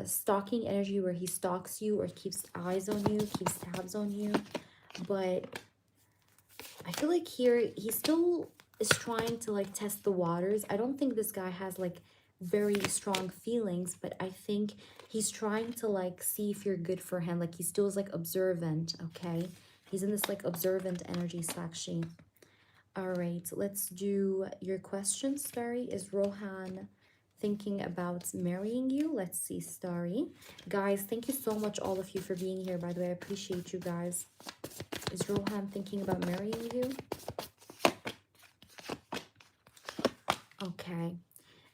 stalking energy where he stalks you or keeps eyes on you, keeps tabs on you. But I feel like here he still is trying to like test the waters. I don't think this guy has like very strong feelings, but I think he's trying to like see if you're good for him. Like he still is like observant, okay? He's in this like observant energy, Sakshi. All right, let's do your question, Starry. Is Rohan thinking about marrying you? Let's see, Starry. Guys, thank you so much, all of you, for being here. By the way, I appreciate you guys. Is Rohan thinking about marrying you? Okay.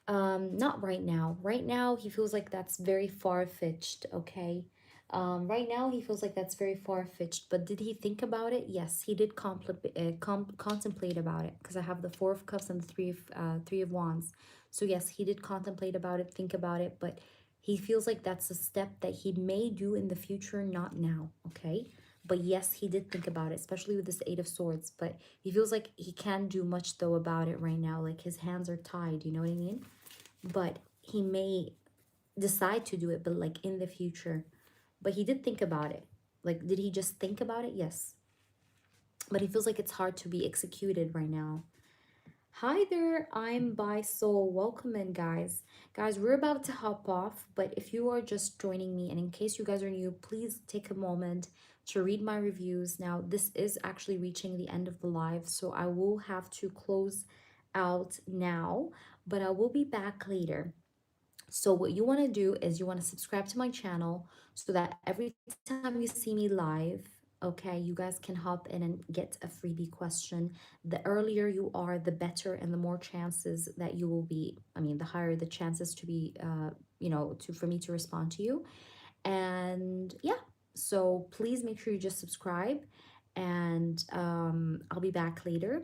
Not right now. Right now, he feels like that's very far-fetched, okay? Right now, he feels like that's very far-fetched, but did he think about it? Yes, he did contemplate about it, because I have the Four of Cups and the Three of Wands. So yes, he did contemplate about it, think about it, but he feels like that's a step that he may do in the future, not now, okay? But yes, he did think about it, especially with this Eight of Swords, but he feels like he can't do much, though, about it right now. Like, his hands are tied, you know what I mean? But he may decide to do it, but like in the future. But he did think about it. Like, did he just think about it? Yes. but he feels like it's hard to be executed right now. Hi there, I'm by Soul. Welcome in, guys. Guys, we're about to hop off, but if you are just joining me, and in case you guys are new, please take a moment to read my reviews. Now, this is actually reaching the end of the live, so I will have to close out now, but I will be back later. So what you want to do is you want to subscribe to my channel so that every time you see me live, okay, you guys can hop in and get a freebie question. The earlier you are, the better, and the more chances that you will be, I mean, the higher the chances to be, to for me to respond to you. And yeah, so please make sure you just subscribe, and I'll be back later.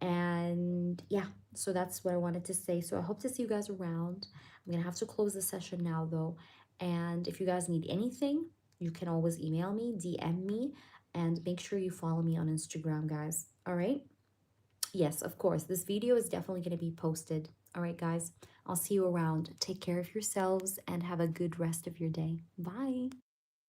And yeah, so that's what I wanted to say. So I hope to see you guys around. I'm gonna have to close the session now though. And if you guys need anything, you can always email me, DM me, and make sure you follow me on Instagram, guys. All right? Yes, of course. This video is definitely going to be posted. All right, guys. I'll see you around. Take care of yourselves and have a good rest of your day. Bye.